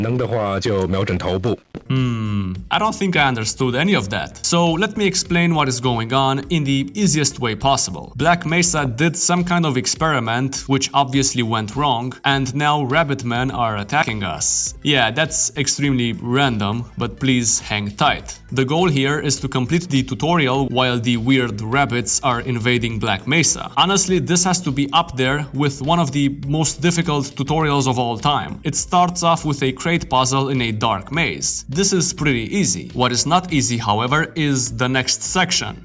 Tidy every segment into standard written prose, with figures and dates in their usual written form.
能的话就瞄准头部。 I don't think I understood any of that. So let me explain what is going on in the easiest way possible. Black Mesa did some kind of experiment which obviously went wrong, and now rabbit men are attacking us. Yeah, that's extremely random, but please hang tight. The goal here is to complete the tutorial while the weird rabbits are invading Black Mesa. Honestly, this has to be up there with one of the most difficult tutorials of all time. It starts off with a crate puzzle in a dark maze. This is pretty easy. What is not easy, however, is the next section.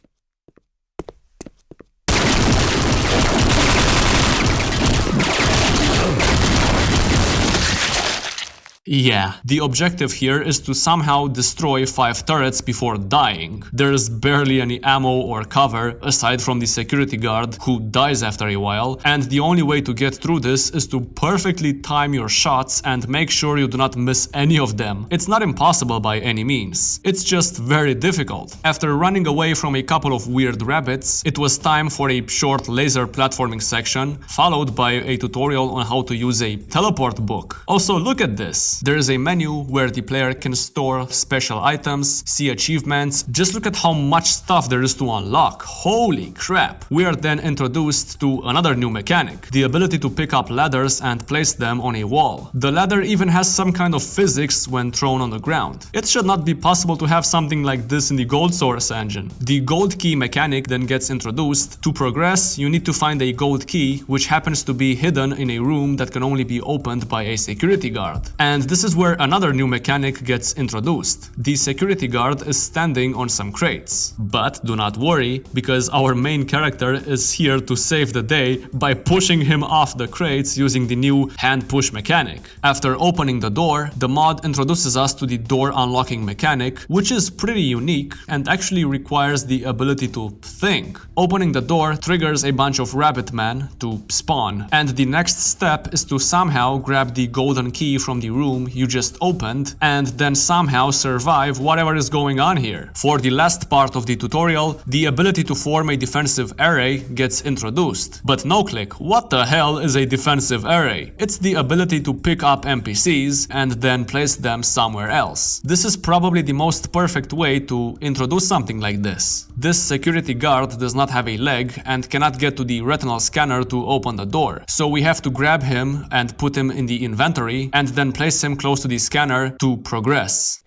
Yeah, the objective here is to somehow destroy 5 turrets before dying. There's barely any ammo or cover aside from the security guard who dies after a while, and the only way to get through this is to perfectly time your shots and make sure you do not miss any of them. It's not impossible by any means. It's just very difficult. After running away from a couple of weird rabbits, it was time for a short laser platforming section, followed by a tutorial on how to use a teleport book. Also, look at this. There is a menu where the player can store special items, see achievements. Just look at how much stuff there is to unlock. Holy crap! We are then introduced to another new mechanic, the ability to pick up ladders and place them on a wall. The ladder even has some kind of physics when thrown on the ground. It should not be possible to have something like this in the gold source engine. The gold key mechanic then gets introduced. To progress, you need to find a gold key, which happens to be hidden in a room that can only be opened by a security guard. And this is where another new mechanic gets introduced. The security guard is standing on some crates. But do not worry, because our main character is here to save the day by pushing him off the crates using the new hand push mechanic. After opening the door, the mod introduces us to the door unlocking mechanic, which is pretty unique and actually requires the ability to think. Opening the door triggers a bunch of rabbit men to spawn, and the next step is to somehow grab the golden key from the room you just opened and then somehow survive whatever is going on here. For the last part of the tutorial, the ability to form a defensive array gets introduced. But noclick, what the hell is a defensive array? It's the ability to pick up NPCs and then place them somewhere else. This is probably the most perfect way to introduce something like this. This security guard does not have a leg and cannot get to the retinal scanner to open the door. So we have to grab him and put him in the inventory and then place him close to the scanner to progress.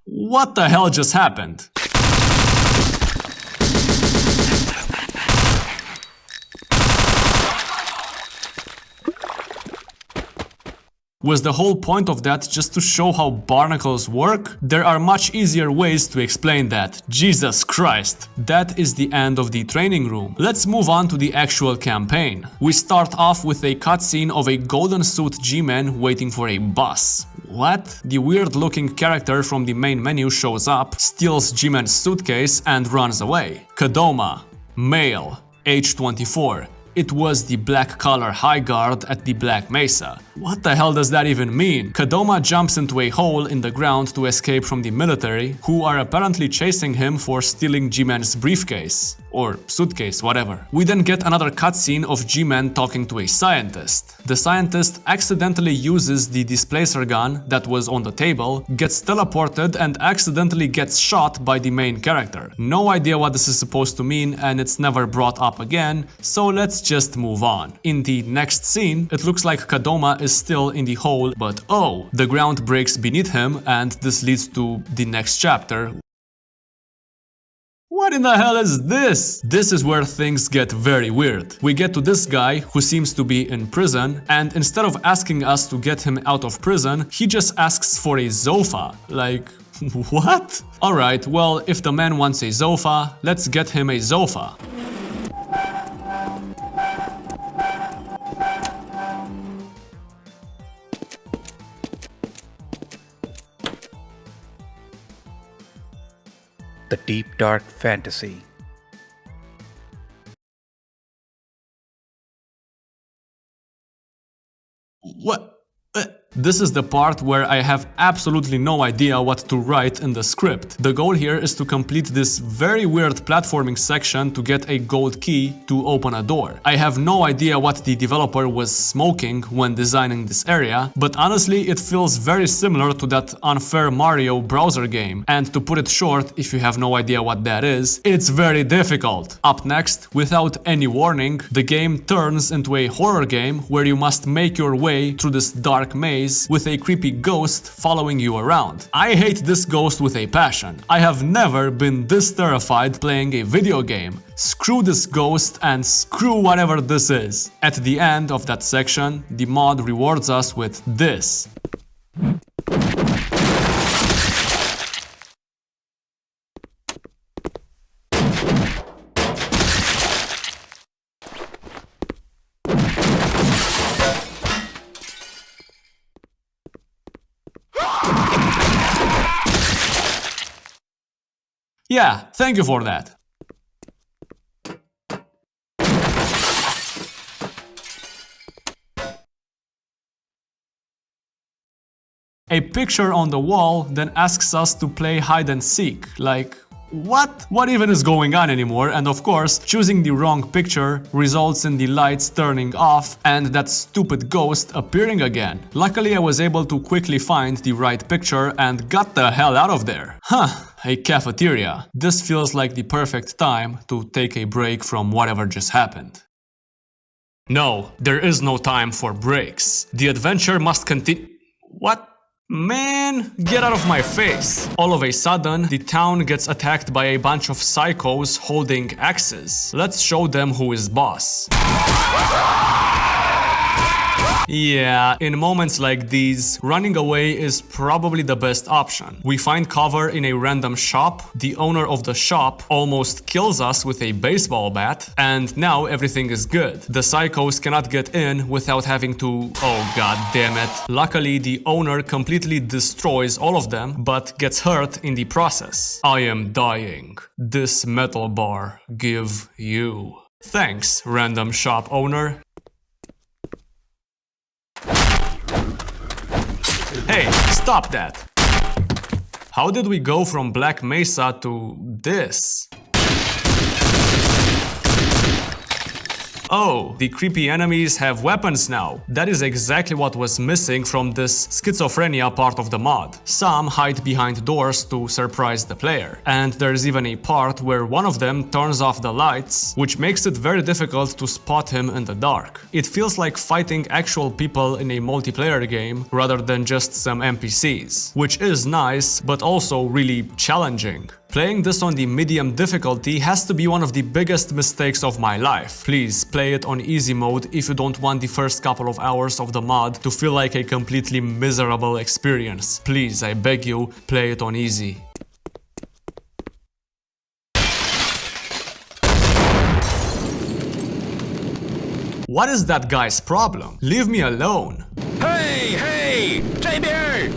What the hell just happened? Was the whole point of that just to show how barnacles work? There are much easier ways to explain that. Jesus Christ. That is the end of the training room. Let's move on to the actual campaign. We start off with a cutscene of a golden suit Gman waiting for a bus. What? The weird looking character from the main menu shows up, steals Gman's suitcase and runs away. Kadoma, male, age 24. It was the black-collar high guard at the Black Mesa. What the hell does that even mean? Kadoma jumps into a hole in the ground to escape from the military, who are apparently chasing him for stealing Gman's briefcase. Or suitcase, whatever. We then get another cutscene of Gman talking to a scientist. The scientist accidentally uses the displacer gun that was on the table, gets teleported and accidentally gets shot by the main character. No idea what this is supposed to mean and it's never brought up again, so let's just move on. In the next scene, it looks like Kadoma is still in the hole, but oh, the ground breaks beneath him and this leads to the next chapter. What in the hell is this? This is where things get very weird. We get to this guy who seems to be in prison, and instead of asking us to get him out of prison, he just asks for a Zofa. Like, what? Alright, well, if the man wants a Zofa, let's get him a Zofa. The deep dark fantasy. What? This is the part where I have absolutely no idea what to write in the script. The goal here is to complete this very weird platforming section to get a gold key to open a door. I have no idea what the developer was smoking when designing this area, but honestly it feels very similar to that unfair Mario browser game. And to put it short, if you have no idea what that is, it's very difficult. Up next, without any warning, the game turns into a horror game where you must make your way through this dark maze with a creepy ghost following you around. I hate this ghost with a passion. I have never been this terrified playing a video game. Screw this ghost and screw whatever this is. At the end of that section, the mod rewards us with this. Yeah, thank you for that. A picture on the wall then asks us to play hide and seek. Like, what? What even is going on anymore? And of course, choosing the wrong picture results in the lights turning off and that stupid ghost appearing again. Luckily, I was able to quickly find the right picture and got the hell out of there. Huh, a cafeteria. This feels like the perfect time to take a break from whatever just happened. No, there is no time for breaks. The adventure must continue. What? Man, get out of my face! All of a sudden, the town gets attacked by a bunch of psychos holding axes. Let's show them who is boss. Yeah, in moments like these, running away is probably the best option. We find cover in a random shop, the owner of the shop almost kills us with a baseball bat, and now everything is good. The psychos cannot get in without having to... oh god damn it. Luckily, the owner completely destroys all of them, but gets hurt in the process. I am dying. This metal bar give you. Thanks, random shop owner. Hey, stop that! How did we go from Black Mesa to this? Oh, the creepy enemies have weapons now. That is exactly what was missing from this schizophrenia part of the mod. Some hide behind doors to surprise the player. And there's even a part where one of them turns off the lights, which makes it very difficult to spot him in the dark. It feels like fighting actual people in a multiplayer game rather than just some NPCs, which is nice, but also really challenging. Playing this on the medium difficulty has to be one of the biggest mistakes of my life. Please play it on easy mode if you don't want the first couple of hours of the mod to feel like a completely miserable experience. Please, I beg you, play it on easy. What is that guy's problem? Leave me alone. Hey, 这边!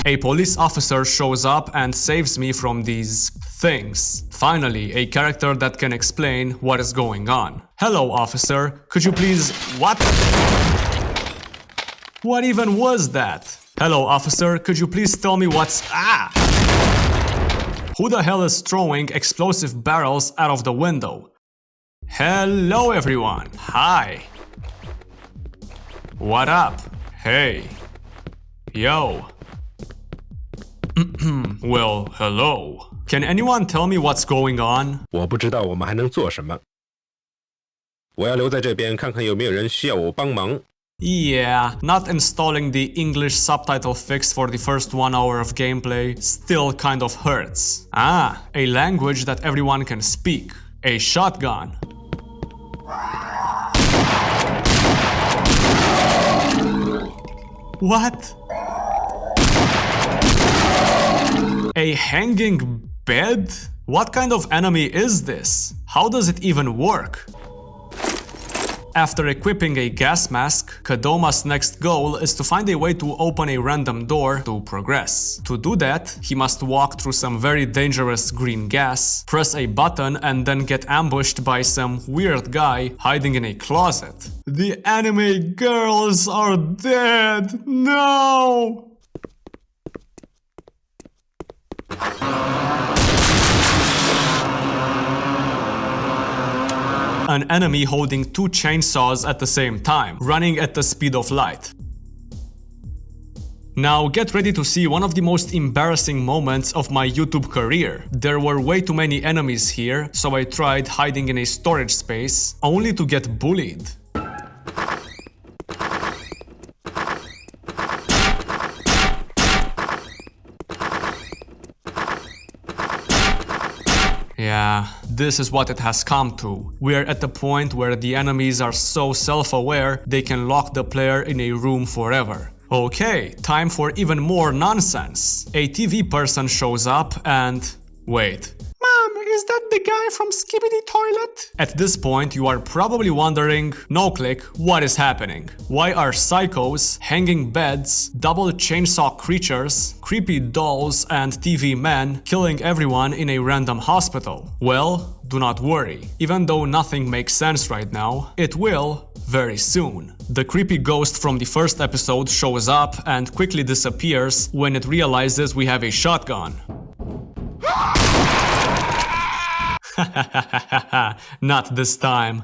A police officer shows up and saves me from these things. Finally, a character that can explain what is going on. Hello, officer. Could you please... What? What even was that? Hello, officer. Could you please tell me what's... Ah! Who the hell is throwing explosive barrels out of the window? Hello, everyone. Hi. What up? Hey. Yo. Well, hello. Can anyone tell me what's going on? 我不知道我们还能做什么。我要留在这边看看有没有人需要我帮忙。 Yeah, not installing the English subtitle fix for the first 1 hour of gameplay still kind of hurts. Ah, a language that everyone can speak. A shotgun. What? A hanging bed? What kind of enemy is this? How does it even work? After equipping a gas mask, Kadoma's next goal is to find a way to open a random door to progress. To do that, he must walk through some very dangerous green gas, press a button and then get ambushed by some weird guy hiding in a closet. The anime girls are dead! No! An enemy holding two chainsaws at the same time, running at the speed of light. Now get ready to see one of the most embarrassing moments of my YouTube career. There were way too many enemies here, so I tried hiding in a storage space, only to get bullied. Yeah, this is what it has come to. We are at the point where the enemies are so self-aware they can lock the player in a room forever. Okay, time for even more nonsense. A TV person shows up and... wait. Mom, is that the guy from Skibidi Toilet? At this point, you are probably wondering, noclick, what is happening? Why are psychos, hanging beds, double chainsaw creatures, creepy dolls, and TV men killing everyone in a random hospital? Well, do not worry. Even though nothing makes sense right now, it will very soon. The creepy ghost from the first episode shows up and quickly disappears when it realizes we have a shotgun. Not this time.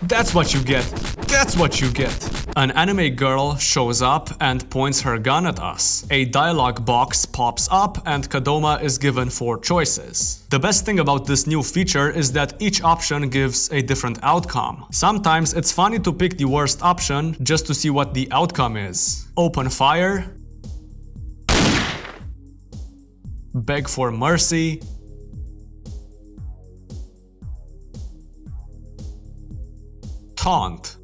That's what you get. That's what you get. An anime girl shows up and points her gun at us. A dialogue box pops up and Kadoma is given 4 choices. The best thing about this new feature is that each option gives a different outcome. Sometimes it's funny to pick the worst option just to see what the outcome is. Open fire. Beg for mercy. Taunt.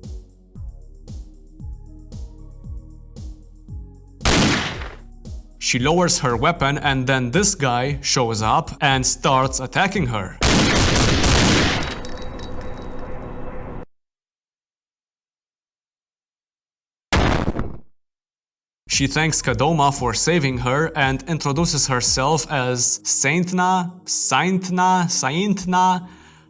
She lowers her weapon and then this guy shows up and starts attacking her. She thanks Kadoma for saving her and introduces herself as Saintna.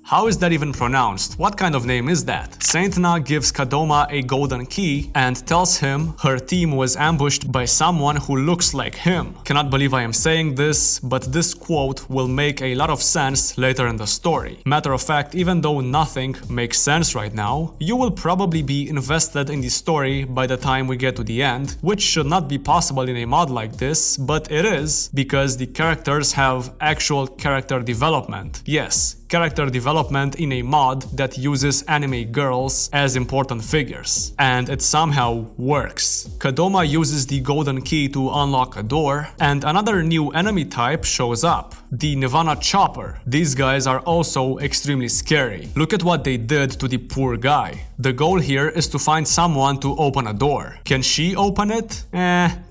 How is that even pronounced? What kind of name is that? Saintna gives Kadoma a golden key and tells him her team was ambushed by someone who looks like him. Cannot believe I am saying this, but this quote will make a lot of sense later in the story. Matter of fact, even though nothing makes sense right now, you will probably be invested in the story by the time we get to the end, which should not be possible in a mod like this, but it is, because the characters have actual character development. Yes, character development in a mod that uses anime girls as important figures. And it somehow works. Kadoma uses the golden key to unlock a door, and another new enemy type shows up. The Nirvana Chopper. These guys are also extremely scary. Look at what they did to the poor guy. The goal here is to find someone to open a door. Can she open it?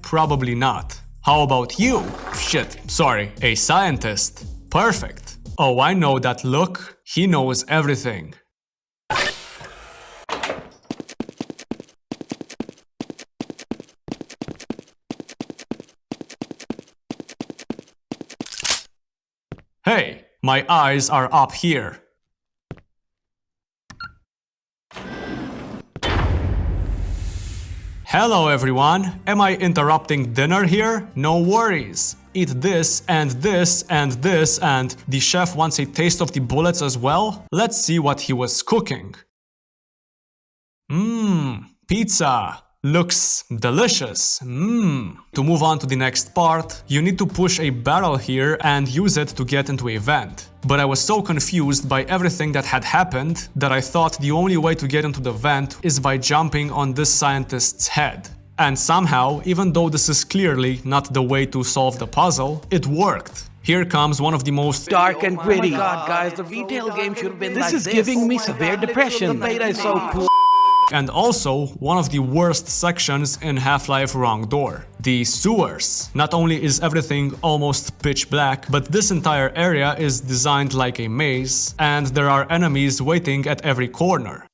Probably not. How about you? Shit, sorry, a scientist. Perfect. Oh, I know that look. He knows everything. Hey, my eyes are up here. Hello everyone, am I interrupting dinner here? No worries. Eat this and this and this, and the chef wants a taste of the bullets as well? Let's see what he was cooking. Pizza. Looks delicious. To move on to the next part, you need to push a barrel here and use it to get into a vent. But I was so confused by everything that had happened that I thought the only way to get into the vent is by jumping on this scientist's head. And somehow, even though this is clearly not the way to solve the puzzle, it worked. Here comes one of the most Dark and gritty. Oh my God, guys, the retail game should have been This like is giving me severe depression. The beta is so cool. and also one of the worst sections in Half-Life Wrong Door, the sewers. Not only is everything almost pitch black, but this entire area is designed like a maze, and there are enemies waiting at every corner.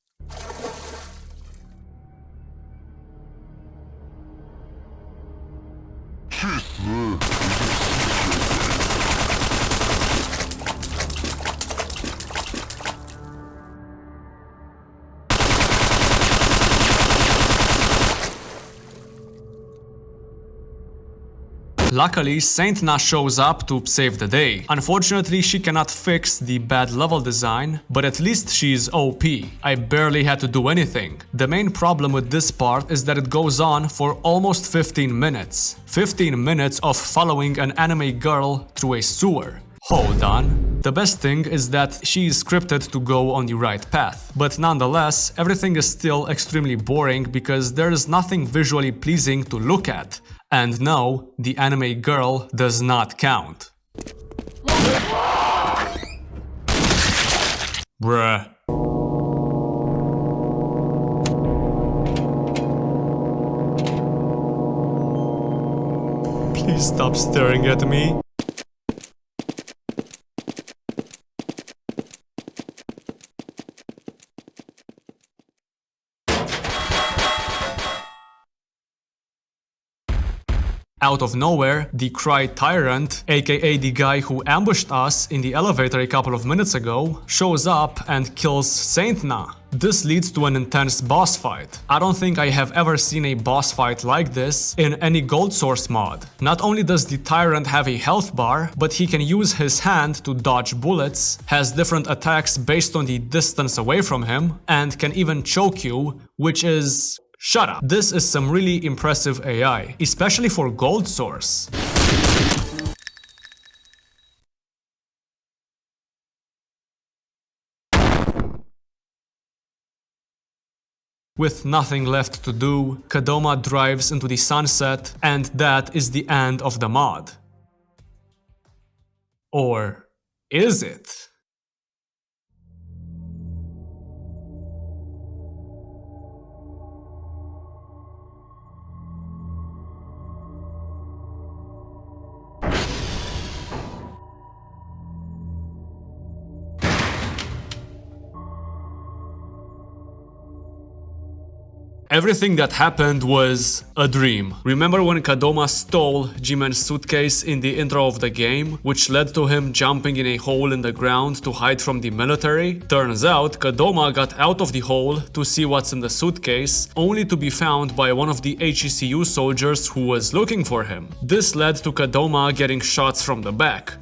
Luckily, Saint Na shows up to save the day. Unfortunately, she cannot fix the bad level design, but at least she's OP. I barely had to do anything. The main problem with this part is that it goes on for almost 15 minutes. 15 minutes of following an anime girl through a sewer. Hold on. The best thing is that she is scripted to go on the right path, but nonetheless, everything is still extremely boring because there is nothing visually pleasing to look at. And no, the anime girl does not count. Bruh. Please stop staring at me. Out of nowhere, the Cry Tyrant, aka the guy who ambushed us in the elevator a couple of minutes ago, shows up and kills Saint Na. This leads to an intense boss fight. I don't think I have ever seen a boss fight like this in any Gold Source mod. Not only does the Tyrant have a health bar, but he can use his hand to dodge bullets, has different attacks based on the distance away from him, and can even choke you, which is... Shut up. This is some really impressive AI, especially for Gold Source. With nothing left to do, Kadoma drives into the sunset, and that is the end of the mod. Or is it? Everything that happened was a dream. Remember when Kadoma stole Gman's suitcase in the intro of the game, which led to him jumping in a hole in the ground to hide from the military? Turns out Kadoma got out of the hole to see what's in the suitcase, only to be found by one of the HECU soldiers who was looking for him. This led to Kadoma getting shots from the back.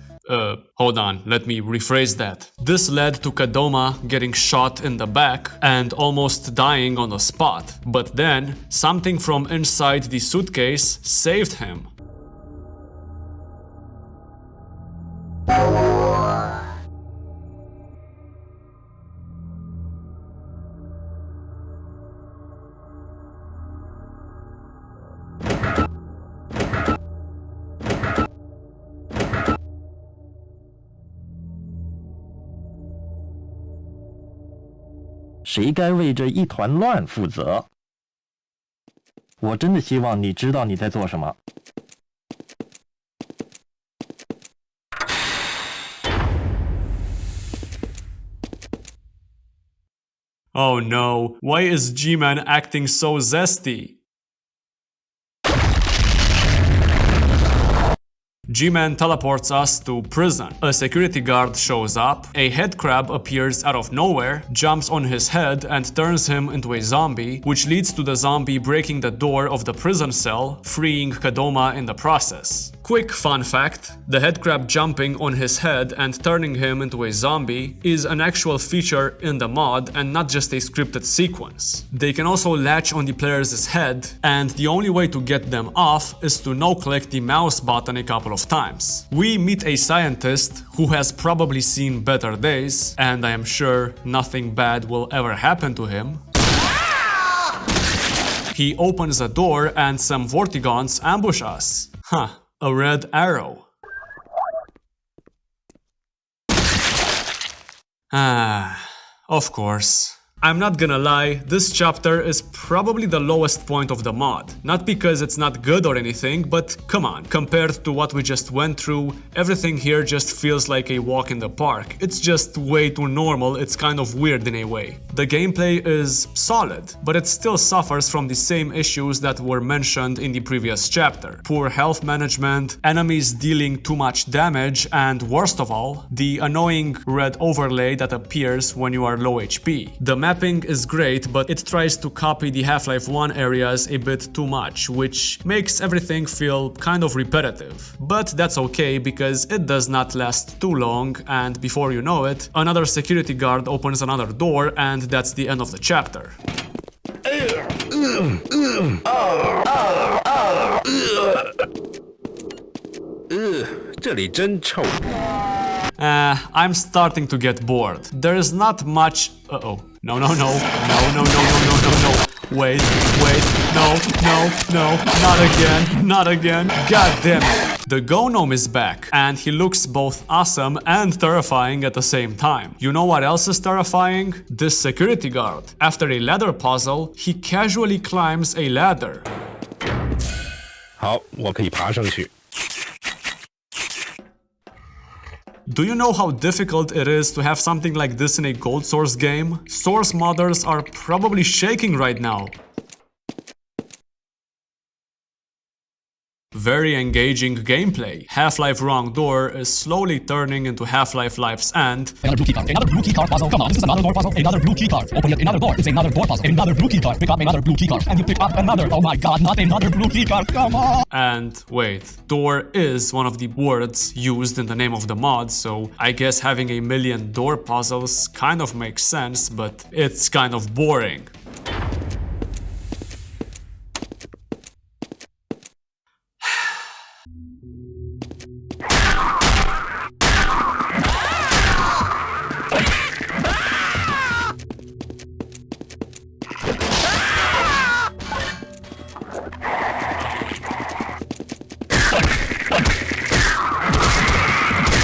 Hold on, let me rephrase that. This led to Kadoma getting shot in the back and almost dying on the spot. But then, something from inside the suitcase saved him. "谁该为这一团乱负责？我真的希望你知道你在做什么。" Oh no, why is Gman acting so zesty? Gman teleports us to prison. A security guard shows up, a headcrab appears out of nowhere, jumps on his head and turns him into a zombie, which leads to the zombie breaking the door of the prison cell, freeing Kadoma in the process. Quick fun fact, the headcrab jumping on his head and turning him into a zombie is an actual feature in the mod and not just a scripted sequence. They can also latch on the player's head, and the only way to get them off is to no-click the mouse button a couple of times. We meet a scientist who has probably seen better days, and I am sure nothing bad will ever happen to him. He opens a door and some Vortigons ambush us. Huh, a red arrow. Ah, of course. I'm not gonna lie, this chapter is probably the lowest point of the mod. Not because it's not good or anything, but come on, compared to what we just went through, everything here just feels like a walk in the park. It's just way too normal, it's kind of weird in a way. The gameplay is solid, but it still suffers from the same issues that were mentioned in the previous chapter. Poor health management, enemies dealing too much damage, and worst of all, the annoying red overlay that appears when you are low HP. The mapping is great, but it tries to copy the Half-Life 1 areas a bit too much, which makes everything feel kind of repetitive. But that's okay because it does not last too long, and before you know it, another security guard opens another door and that's the end of the chapter. I'm starting to get bored. There is not much... Uh-oh. No. Wait, no, not again. God damn it. The Gnome is back, and he looks both awesome and terrifying at the same time. You know what else is terrifying? This security guard. After a ladder puzzle, he casually climbs a ladder. 好，我可以爬上去。 Do you know how difficult it is to have something like this in a Gold Source game? Source modders are probably shaking right now. Very engaging gameplay. Half-Life Wrong Door is slowly turning into Half-Life Life's End. Another blue keycard. Another blue keycard puzzle. Come on, this is another door puzzle. Another blue keycard. Open yet another door. It's another door puzzle. Another blue keycard. Pick up another blue keycard. And you pick up another. Oh my god, not another blue keycard. Come on. And wait, door is one of the words used in the name of the mod, so I guess having a million door puzzles kind of makes sense, but it's kind of boring.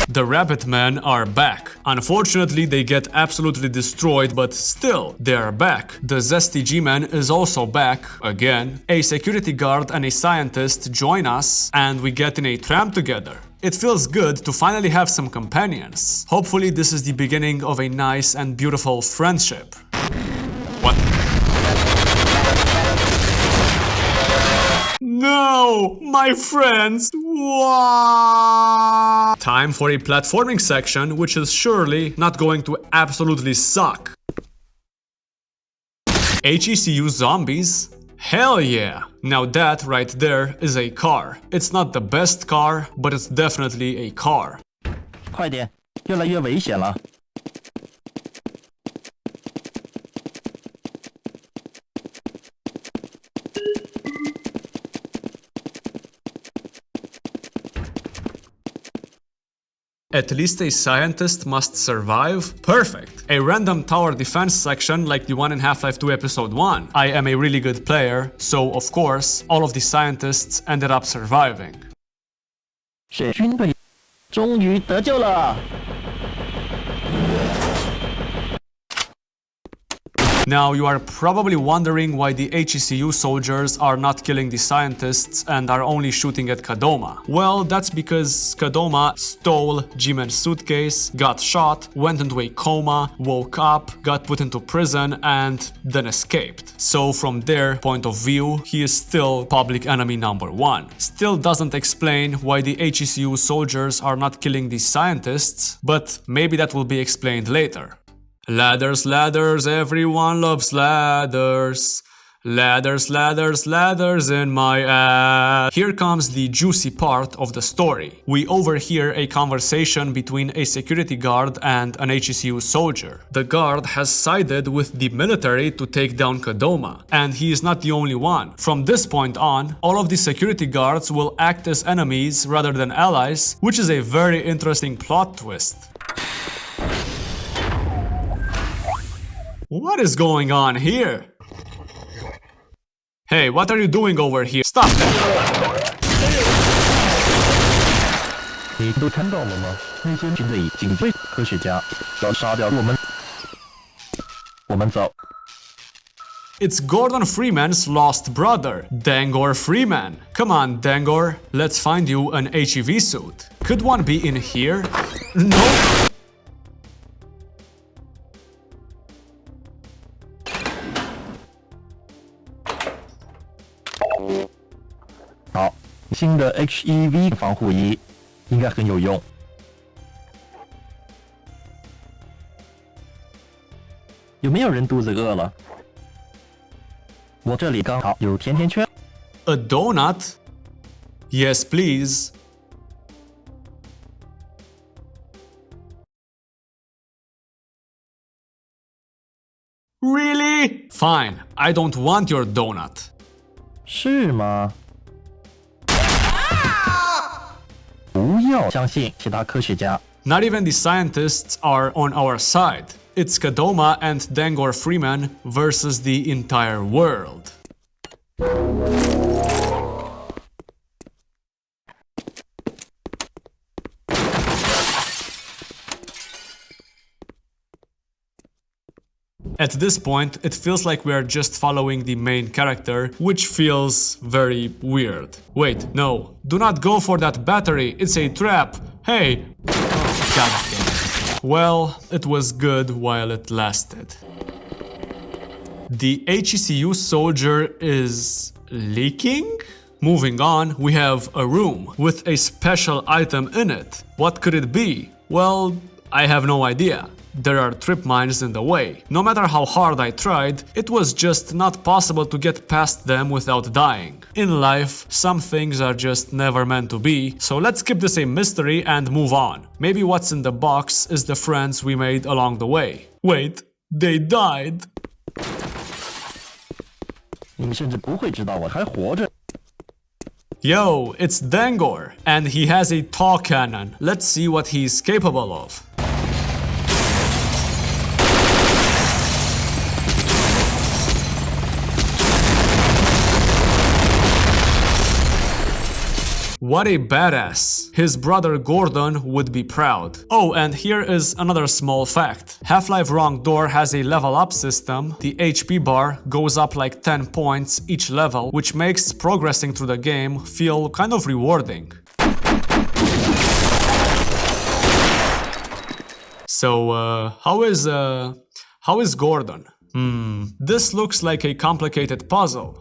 The Rabbit Men are back. Unfortunately, they get absolutely destroyed, but still, they are back. The Zesty Gman is also back, again. A security guard and a scientist join us, and we get in a tram together. It feels good to finally have some companions. Hopefully, this is the beginning of a nice and beautiful friendship. What? No, my friends, what? Time for a platforming section, which is surely not going to absolutely suck. HECU zombies? Hell yeah! Now that right there is a car. It's not the best car, but it's definitely a car. 快点，越来越危险了。 At least a scientist must survive? Perfect! A random tower defense section like the one in Half-Life 2 Episode 1. I am a really good player, so of course, all of the scientists ended up surviving. 是军队终于得救了。 Now, you are probably wondering why the HECU soldiers are not killing the scientists and are only shooting at Kadoma. Well, that's because Kadoma stole Gman's suitcase, got shot, went into a coma, woke up, got put into prison, and then escaped. So from their point of view, he is still public enemy number 1. Still doesn't explain why the HECU soldiers are not killing the scientists, but maybe that will be explained later. Ladders, ladders, everyone loves ladders. Ladders, ladders, ladders in my ass. Here comes the juicy part of the story. We overhear a conversation between a security guard and an HECU soldier. The guard has sided with the military to take down Kadoma, and he is not the only one. From this point on, all of the security guards will act as enemies rather than allies, which is a very interesting plot twist. What is going on here? Hey, what are you doing over here? Stop that! 你都看到了吗？那些军队警卫科学家要杀掉我们。我们走。It's Gordon Freeman's lost brother, Dangor Freeman. Come on, Dangor, let's find you an HEV suit. Could one be in here? Nope. 好，新的 HEV 防护衣应该很有用。有没有人肚子饿了？我这里刚好有甜甜圈。 A donut? Yes, please. Really? Fine, I don't want your donut. 是吗？不要相信其他科学家。 Not even the scientists are on our side. It's Kadoma and Dangor Freeman versus the entire world. At this point, it feels like we are just following the main character, which feels very weird. Wait, no. Do not go for that battery, it's a trap. Hey! Oh, God damn it. Well, it was good while it lasted. The HECU soldier is leaking? Moving on, we have a room with a special item in it. What could it be? Well, I have no idea. There are trip mines in the way. No matter how hard I tried, it was just not possible to get past them without dying. In life, some things are just never meant to be, so let's keep this a mystery and move on. Maybe what's in the box is the friends we made along the way. Wait, they died. 你甚至不会知道我还活着。 Yo, it's Dangor, and he has a tall cannon. Let's see what he's capable of. What a badass. His brother Gordon would be proud. Oh, and here is another small fact. Half-Life Wrong Door has a level up system. The HP bar goes up like 10 points each level, which makes progressing through the game feel kind of rewarding. So, how is Gordon? This looks like a complicated puzzle.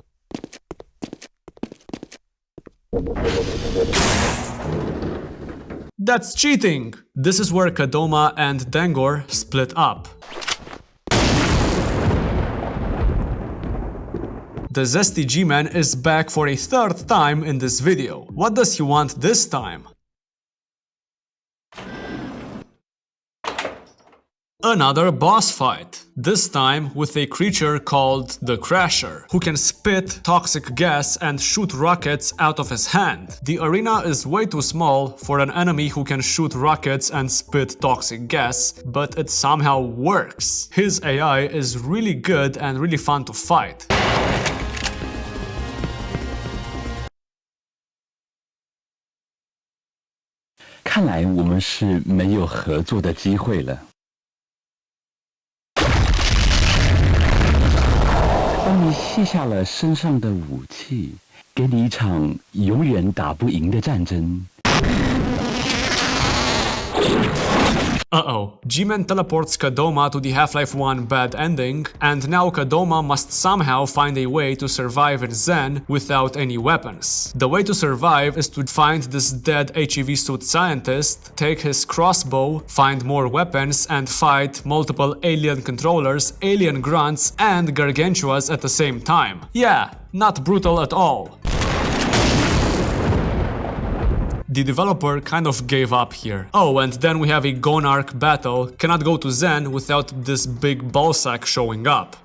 That's cheating! This is where Kadoma and Dangor split up. The zesty Gman is back for a third time in this video. What does he want this time? Another boss fight, this time with a creature called the Crasher, who can spit toxic gas and shoot rockets out of his hand. The arena is way too small for an enemy who can shoot rockets and spit toxic gas, but it somehow works. His AI is really good and really fun to fight. "看来我们是没有合作的机会了。 当你卸下了身上的武器，给你一场永远打不赢的战争。 Uh-oh, Gman teleports Kadoma to the Half-Life 1 bad ending, and now Kadoma must somehow find a way to survive in Xen without any weapons. The way to survive is to find this dead HEV suit scientist, take his crossbow, find more weapons, and fight multiple alien controllers, alien grunts, and gargantuas at the same time. Yeah, not brutal at all. The developer kind of gave up here. Oh, and then we have a Gonarch battle. Cannot go to Xen without this big ballsack showing up.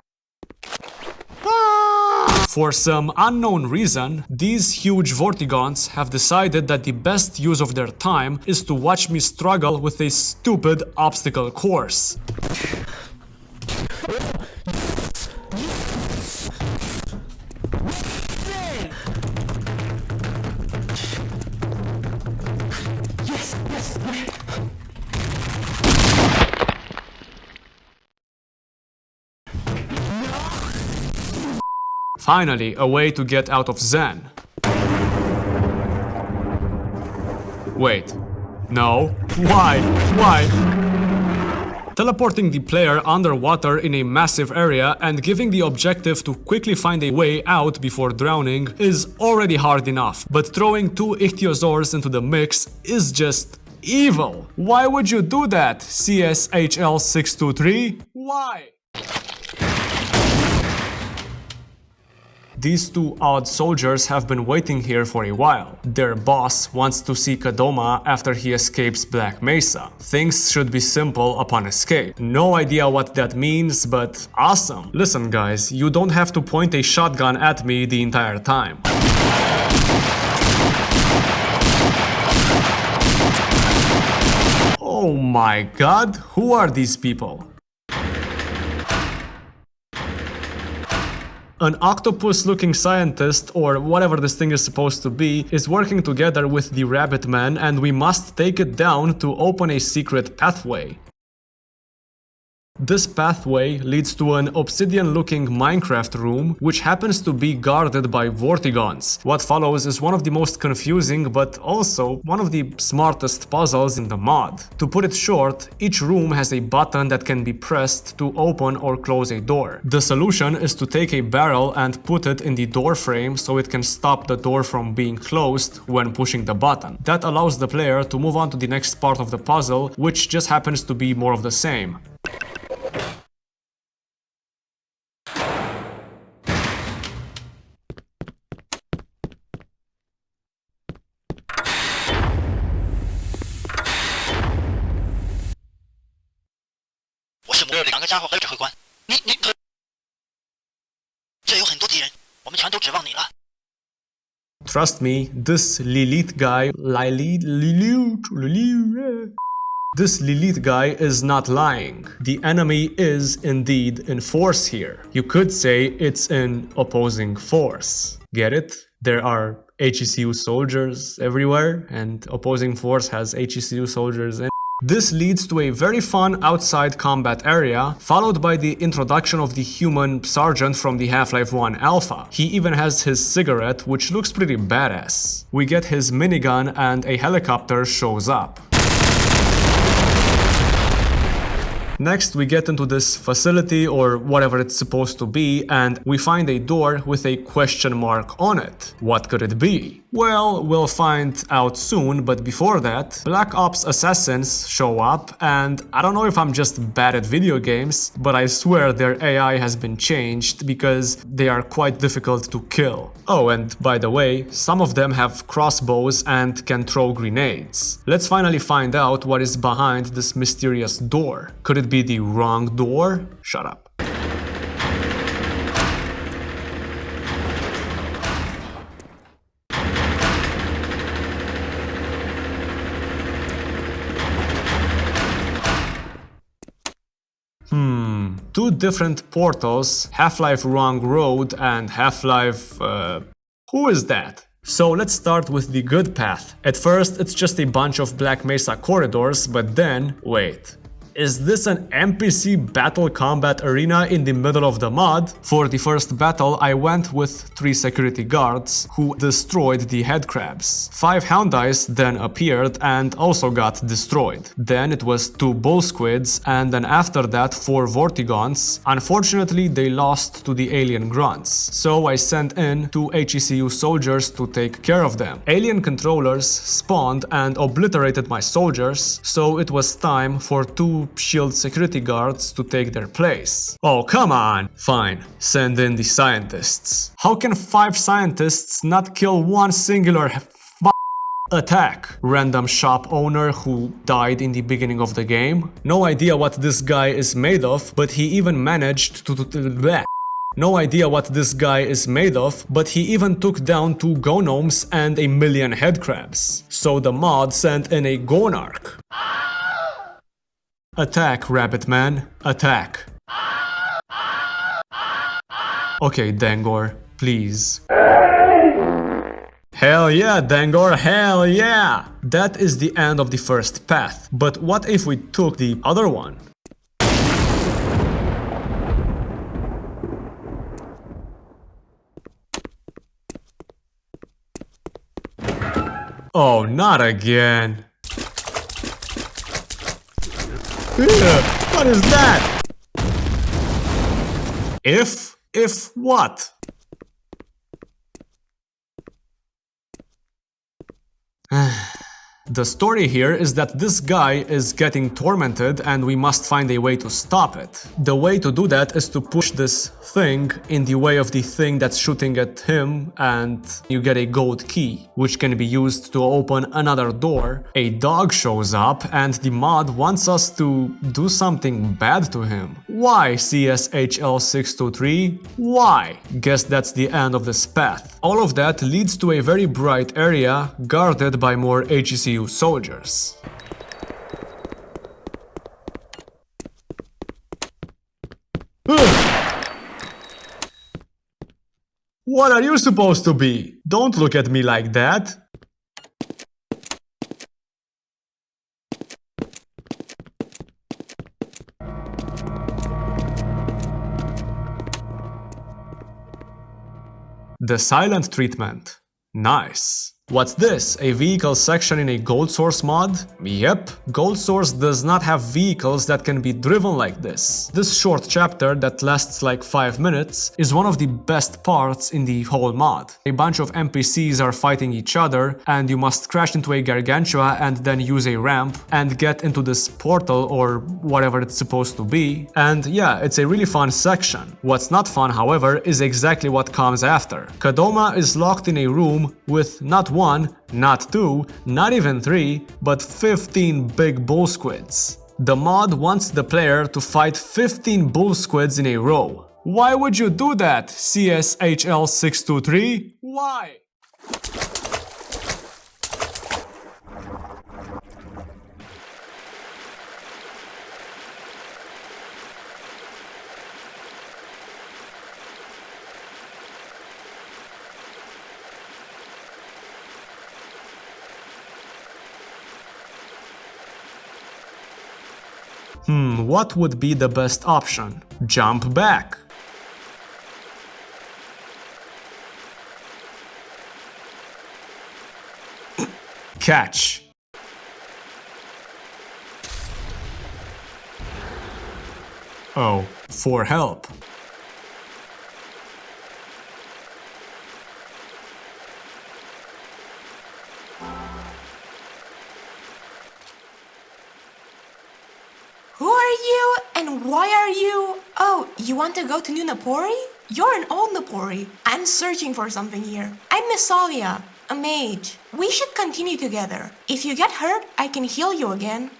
For some unknown reason, these huge Vortigons have decided that the best use of their time is to watch me struggle with a stupid obstacle course. Finally, a way to get out of Xen. Wait. No. Why? Why? Teleporting the player underwater in a massive area and giving the objective to quickly find a way out before drowning is already hard enough, but throwing 2 ichthyosaurs into the mix is just evil. Why would you do that, CSHL623? Why? These 2 odd soldiers have been waiting here for a while. Their boss wants to see Doma after he escapes Black Mesa. Things should be simple upon escape. No idea what that means, but awesome. Listen guys, you don't have to point a shotgun at me the entire time. Oh my god, who are these people? An octopus-looking scientist, or whatever this thing is supposed to be, is working together with the Rabbit Man, and we must take it down to open a secret pathway. This pathway leads to an obsidian-looking Minecraft room, which happens to be guarded by vortigons. What follows is one of the most confusing, but also one of the smartest puzzles in the mod. To put it short, each room has a button that can be pressed to open or close a door. The solution is to take a barrel and put it in the door frame so it can stop the door from being closed when pushing the button. That allows the player to move on to the next part of the puzzle, which just happens to be more of the same. Trust me, this Lilith guy, this Lilith guy is not lying. The enemy is indeed in force here. You could say it's in opposing force. Get it? There are HECU soldiers everywhere, and opposing force has HECU soldiers in. This leads to a very fun outside combat area, followed by the introduction of the human sergeant from the Half-Life 1 alpha. He even has his cigarette, which looks pretty badass. We get his minigun and a helicopter shows up. Next, we get into this facility, or whatever it's supposed to be, and we find a door with a question mark on it. What could it be? Well, we'll find out soon, but before that, Black Ops assassins show up, and I don't know if I'm just bad at video games, but I swear their AI has been changed because they are quite difficult to kill. Oh, and by the way, some of them have crossbows and can throw grenades. Let's finally find out what is behind this mysterious door. Could it be the wrong door? Shut up. Two different portals, Half-Life Wrong Road and Half-Life... who is that? So let's start with the good path. At first, it's just a bunch of Black Mesa corridors, but then... wait. Is this an NPC battle combat arena in the middle of the mod? For the first battle, I went with 3 security guards who destroyed the headcrabs. 5 hound eyes then appeared and also got destroyed. Then it was 2 bull squids, and then after that 4 vortigons. Unfortunately, they lost to the alien grunts, so I sent in 2 HECU soldiers to take care of them. Alien controllers spawned and obliterated my soldiers, so it was time for 2 shield security guards to take their place. Oh, come on! Fine, send in the scientists. How can 5 scientists not kill one singular attack? Random shop owner who died in the beginning of the game. No idea what this guy is made of, but he even managed to No idea what this guy is made of, but he even took down 2 gnomes and a million headcrabs. So the mod sent in a gonarch. Attack, Rabbit Man. Attack. Okay, Dangor, please. Hell yeah, Dangor, hell yeah! That is the end of the first path. But what if we took the other one? Oh, not again. Ugh, what is that? If what? The story here is that this guy is getting tormented and we must find a way to stop it. The way to do that is to push this thing in the way of the thing that's shooting at him, and you get a gold key, which can be used to open another door. A dog shows up and the mod wants us to do something bad to him. Why, CSHL623? Why? Guess that's the end of this path. All of that leads to a very bright area guarded by more HECU soldiers. What are you supposed to be? Don't look at me like that. The silent treatment. Nice. What's this? A vehicle section in a Gold Source mod? Yep, Gold Source does not have vehicles that can be driven like this. This short chapter that lasts like 5 minutes is one of the best parts in the whole mod. A bunch of NPCs are fighting each other and you must crash into a Gargantua and then use a ramp and get into this portal or whatever it's supposed to be. And yeah, it's a really fun section. What's not fun, however, is exactly what comes after. Kadoma is locked in a room with not one, not two, not even 3, but 15 big bull squids. The mod wants the player to fight 15 bull squids in a row. Why would you do that, CSHL623? Why? What would be the best option? Jump back. Catch. Oh, for help. Who are you and why are you? Oh, you want to go to New Nippori? You're an old Nippori. I'm searching for something here. I'm Missalia, a mage. We should continue together. If you get hurt, I can heal you again.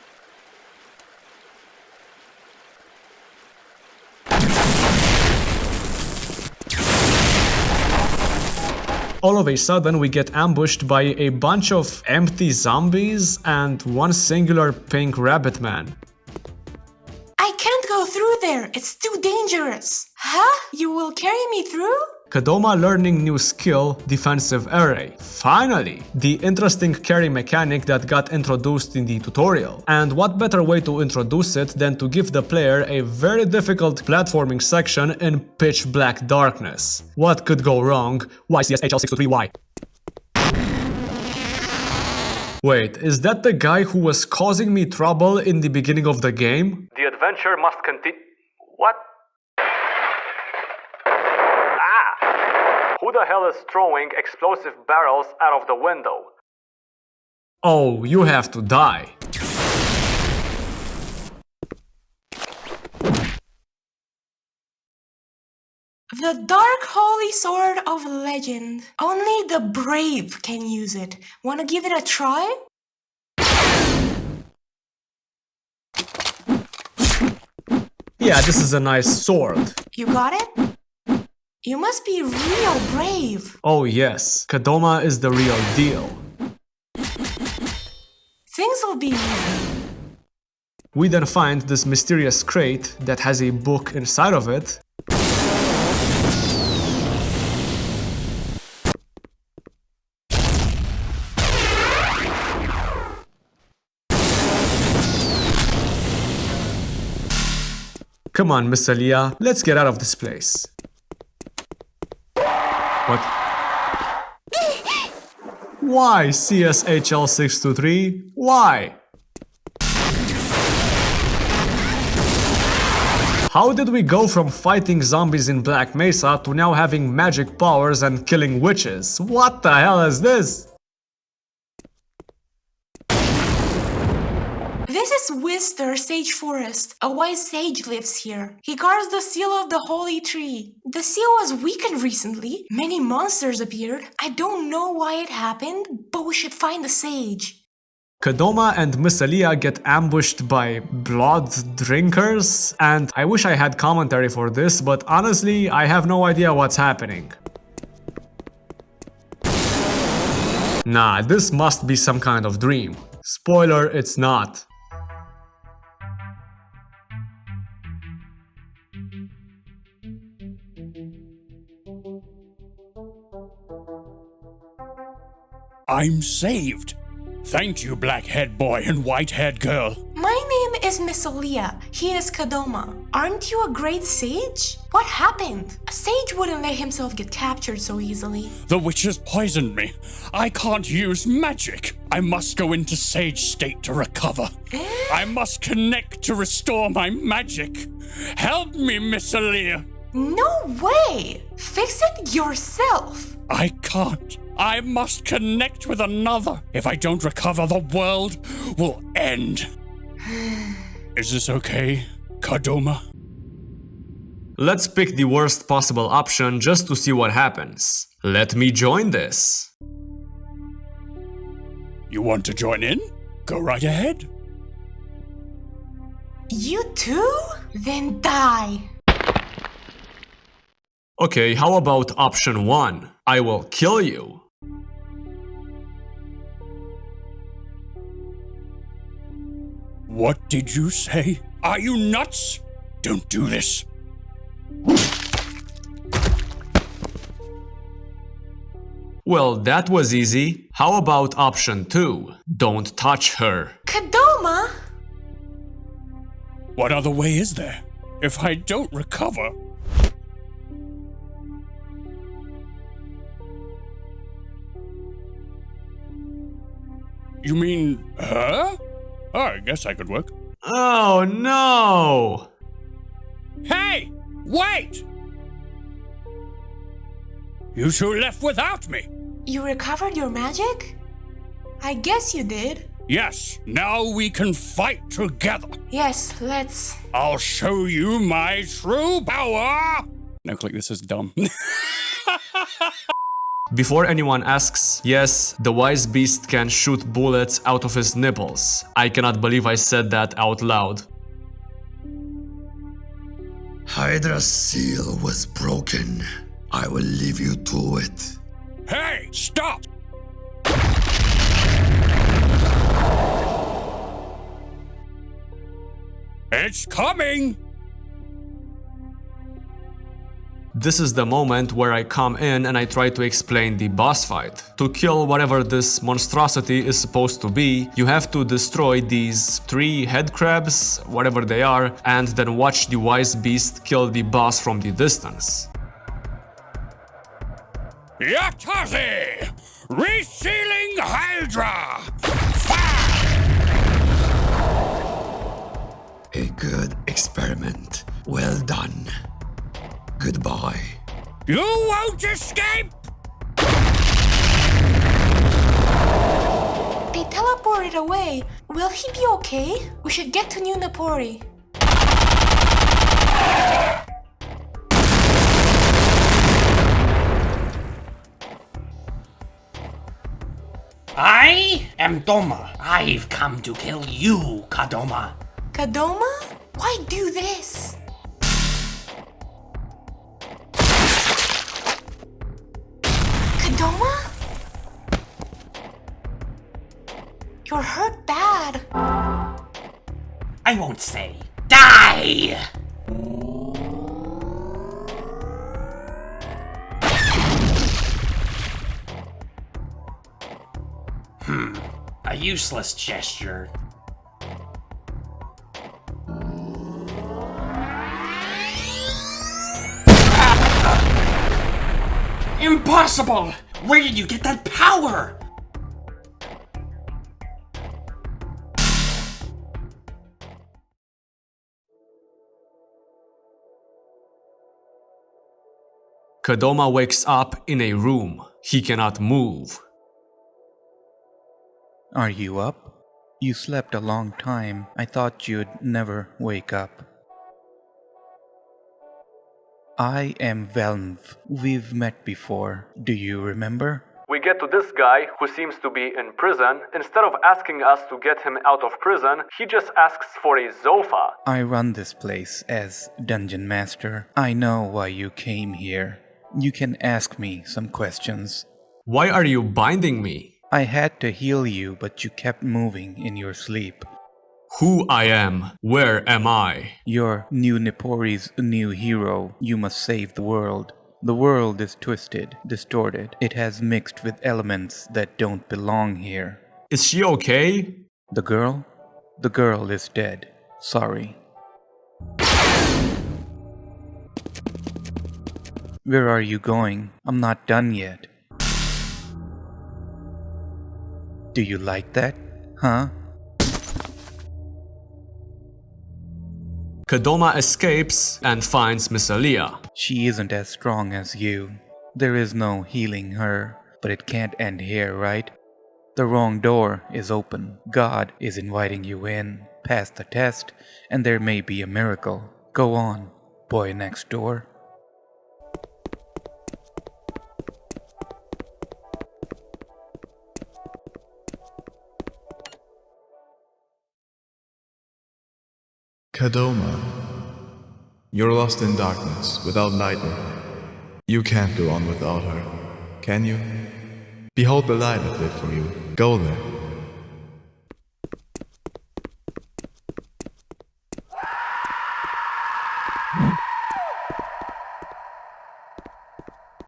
All of a sudden we get ambushed by a bunch of empty zombies and one singular pink rabbit man. I can't go through there. It's too dangerous. Huh? You will carry me through? Kadoma learning new skill, defensive array. Finally! The interesting carry mechanic that got introduced in the tutorial. And what better way to introduce it than to give the player a very difficult platforming section in pitch black darkness. What could go wrong? YCSHL623Y. Wait, is that the guy who was causing me trouble in the beginning of the game? The adventure must continue. What? Who the hell is throwing explosive barrels out of the window? Oh, you have to die. The Dark Holy Sword of Legend. Only the brave can use it. Wanna give it a try? Yeah, this is a nice sword. You got it? You must be real brave. Oh yes, Kadoma is the real deal. Things will be easy. We then find this mysterious crate that has a book inside of it. Come on, Miss Aliyah, let's get out of this place. What? Why CSHL623? Why? How did we go from fighting zombies in Black Mesa to now having magic powers and killing witches? What the hell is this? This is Wister Sage Forest. A wise sage lives here. He guards the seal of the holy tree. The seal was weakened recently. Many monsters appeared. I don't know why it happened, but we should find the sage. Kadoma and Missalia get ambushed by blood drinkers, and I wish I had commentary for this, but honestly, I have no idea what's happening. Nah, this must be some kind of dream. Spoiler, it's not. I'm saved. Thank you, black-haired boy and white-haired girl. My name is Missalia. He is Kadoma. Aren't you a great sage? What happened? A sage wouldn't let himself get captured so easily. The witches poisoned me. I can't use magic. I must go into sage state to recover. I must connect to restore my magic. Help me, Missalia. No way! Fix it yourself! I can't. I must connect with another. If I don't recover, the world will end. Is this okay, Kadoma? Let's pick the worst possible option just to see what happens. Let me join this. You want to join in? Go right ahead. You too? Then die. Okay, how about option 1? I will kill you. What did you say? Are you nuts? Don't do this. Well, that was easy. How about option 2? Don't touch her. Kadoma? What other way is there? If I don't recover... You mean her? Oh, I guess I could work. Oh no! Hey! Wait! You two left without me! You recovered your magic? I guess you did. Yes, now we can fight together. Yes, let's... I'll show you my true power! No, click, this is dumb. Before anyone asks, yes, the wise beast can shoot bullets out of his nipples. I cannot believe I said that out loud. Hydra's seal was broken. I will leave you to it. Hey, stop! It's coming! This is the moment where I come in and I try to explain the boss fight. To kill whatever this monstrosity is supposed to be, you have to destroy these 3 head crabs, whatever they are, and then watch the wise beast kill the boss from the distance. Yatazi! Resealing Hydra! Fire! A good experiment. Well done. Goodbye. You won't escape! They teleported away. Will he be okay? We should get to New Nippori. I am Doma. I've come to kill you, Kadoma. Kadoma? Why do this? Kadoma? You're hurt bad. I won't say. Die! A useless gesture. Impossible! Where did you get that power? Kadoma wakes up in a room. He cannot move. Are you up? You slept a long time. I thought you'd never wake up. I am Velnv. We've met before. Do you remember? We get to this guy who seems to be in prison. Instead of asking us to get him out of prison, he just asks for a Zofa. I run this place as Dungeon Master. I know why you came here. You can ask me some questions. Why are you binding me? I had to heal you, but you kept moving in your sleep. Who I am? Where am I? You're New Nippori's new hero. You must save the world. The world is twisted, distorted. It has mixed with elements that don't belong here. Is she okay? The girl? The girl is dead. Sorry. Where are you going? I'm not done yet. Do you like that? Huh? Kadoma escapes and finds Miss Aaliyah. She isn't as strong as you. There is no healing her, but it can't end here, right? The wrong door is open. God is inviting you in. Pass the test, and there may be a miracle. Go on, boy next door. Kadoma, you're lost in darkness, without lightning. You can't go on without her, can you? Behold the light I've lit for you. Go there.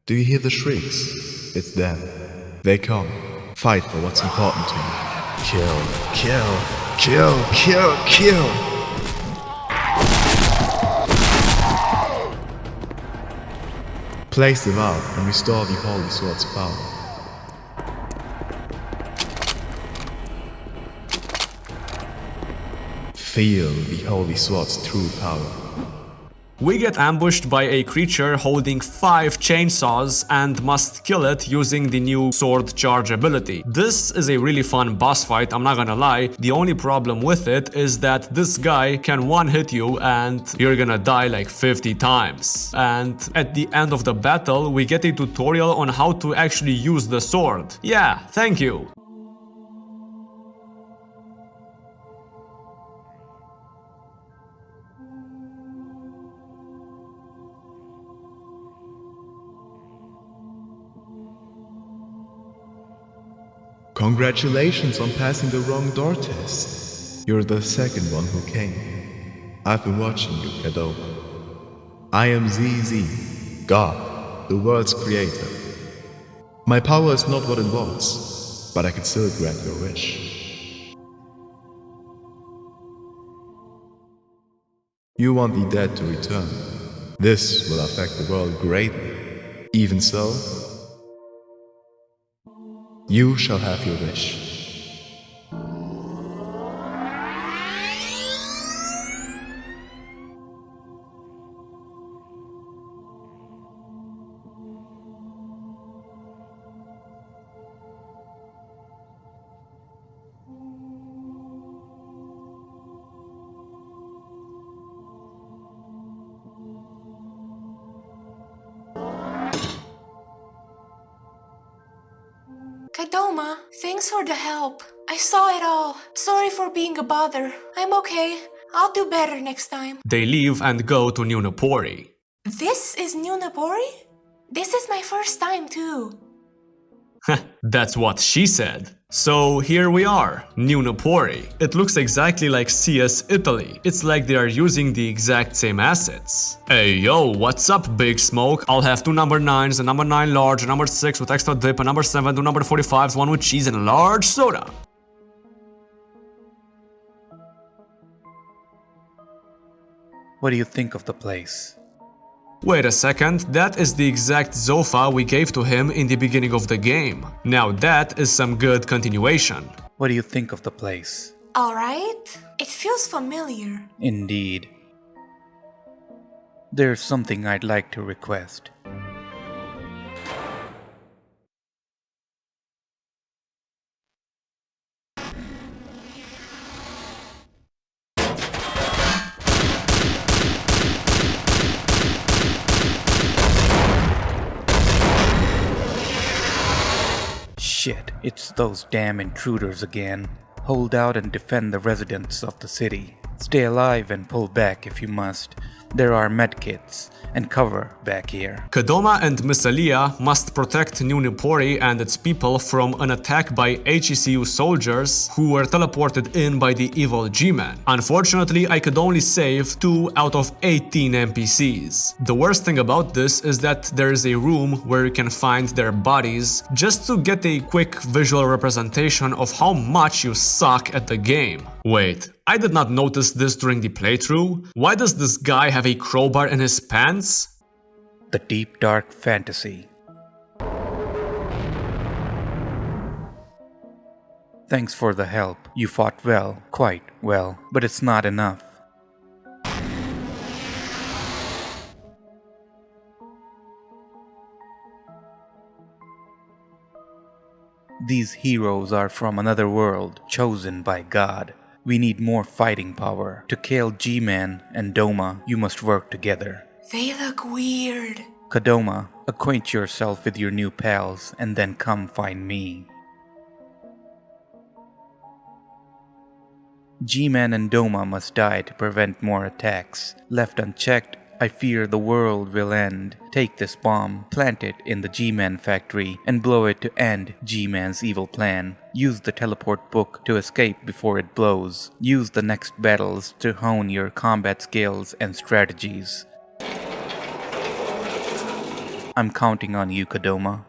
Do you hear the shrieks? It's them. They come. Fight for what's important to you. Kill, kill, kill, kill, kill! Place the vow and restore the Holy Sword's power. Feel the Holy Sword's true power. We get ambushed by a creature holding 5 chainsaws and must kill it using the new sword charge ability. This is a really fun boss fight, I'm not gonna lie. The only problem with it is that this guy can one-hit you and you're gonna die like 50 times. And at the end of the battle, we get a tutorial on how to actually use the sword. Yeah, thank you. Congratulations on passing the wrong door test. You're the second one who came. I've been watching you, Kadoma. I am ZZ, God, the world's creator. My power is not what it was, but I can still grant your wish. You want the dead to return. This will affect the world greatly. Even so, you shall have your wish. Kadoma, thanks for the help. I saw it all. Sorry for being a bother. I'm okay. I'll do better next time. They leave and go to New Nippori. This is New Nippori? This is my first time too. That's what she said. So here we are, New Nippori. It looks exactly like CS Italy. It's like they are using the exact same assets. Hey yo, what's up Big Smoke? I'll have 2 number 9s, a number 9 large, a number 6 with extra dip, a number 7, 2 number 45s, 1 with cheese and a large soda. What do you think of the place? Wait a second, that is the exact Zofa we gave to him in the beginning of the game. Now that is some good continuation. What do you think of the place? Alright. It feels familiar. Indeed. There's something I'd like to request. Shit, it's those damn intruders again. Hold out and defend the residents of the city. Stay alive and pull back if you must. There are medkits and cover back here. Kadoma and Missalia must protect New Nippori and its people from an attack by HECU soldiers who were teleported in by the evil Gman. Unfortunately, I could only save 2 out of 18 NPCs. The worst thing about this is that there is a room where you can find their bodies just to get a quick visual representation of how much you suck at the game. Wait, I did not notice this during the playthrough. Why does this guy have a crowbar in his pants? The deep dark fantasy. Thanks for the help. You fought well, quite well, but it's not enough. These heroes are from another world, chosen by God. We need more fighting power. To kill Gman and Doma, you must work together. They look weird. Kadoma, acquaint yourself with your new pals and then come find me. Gman and Doma must die to prevent more attacks. Left unchecked, I fear the world will end. Take this bomb, plant it in the Gman factory, and blow it to end Gman's evil plan. Use the teleport book to escape before it blows. Use the next battles to hone your combat skills and strategies. I'm counting on you, Kadoma.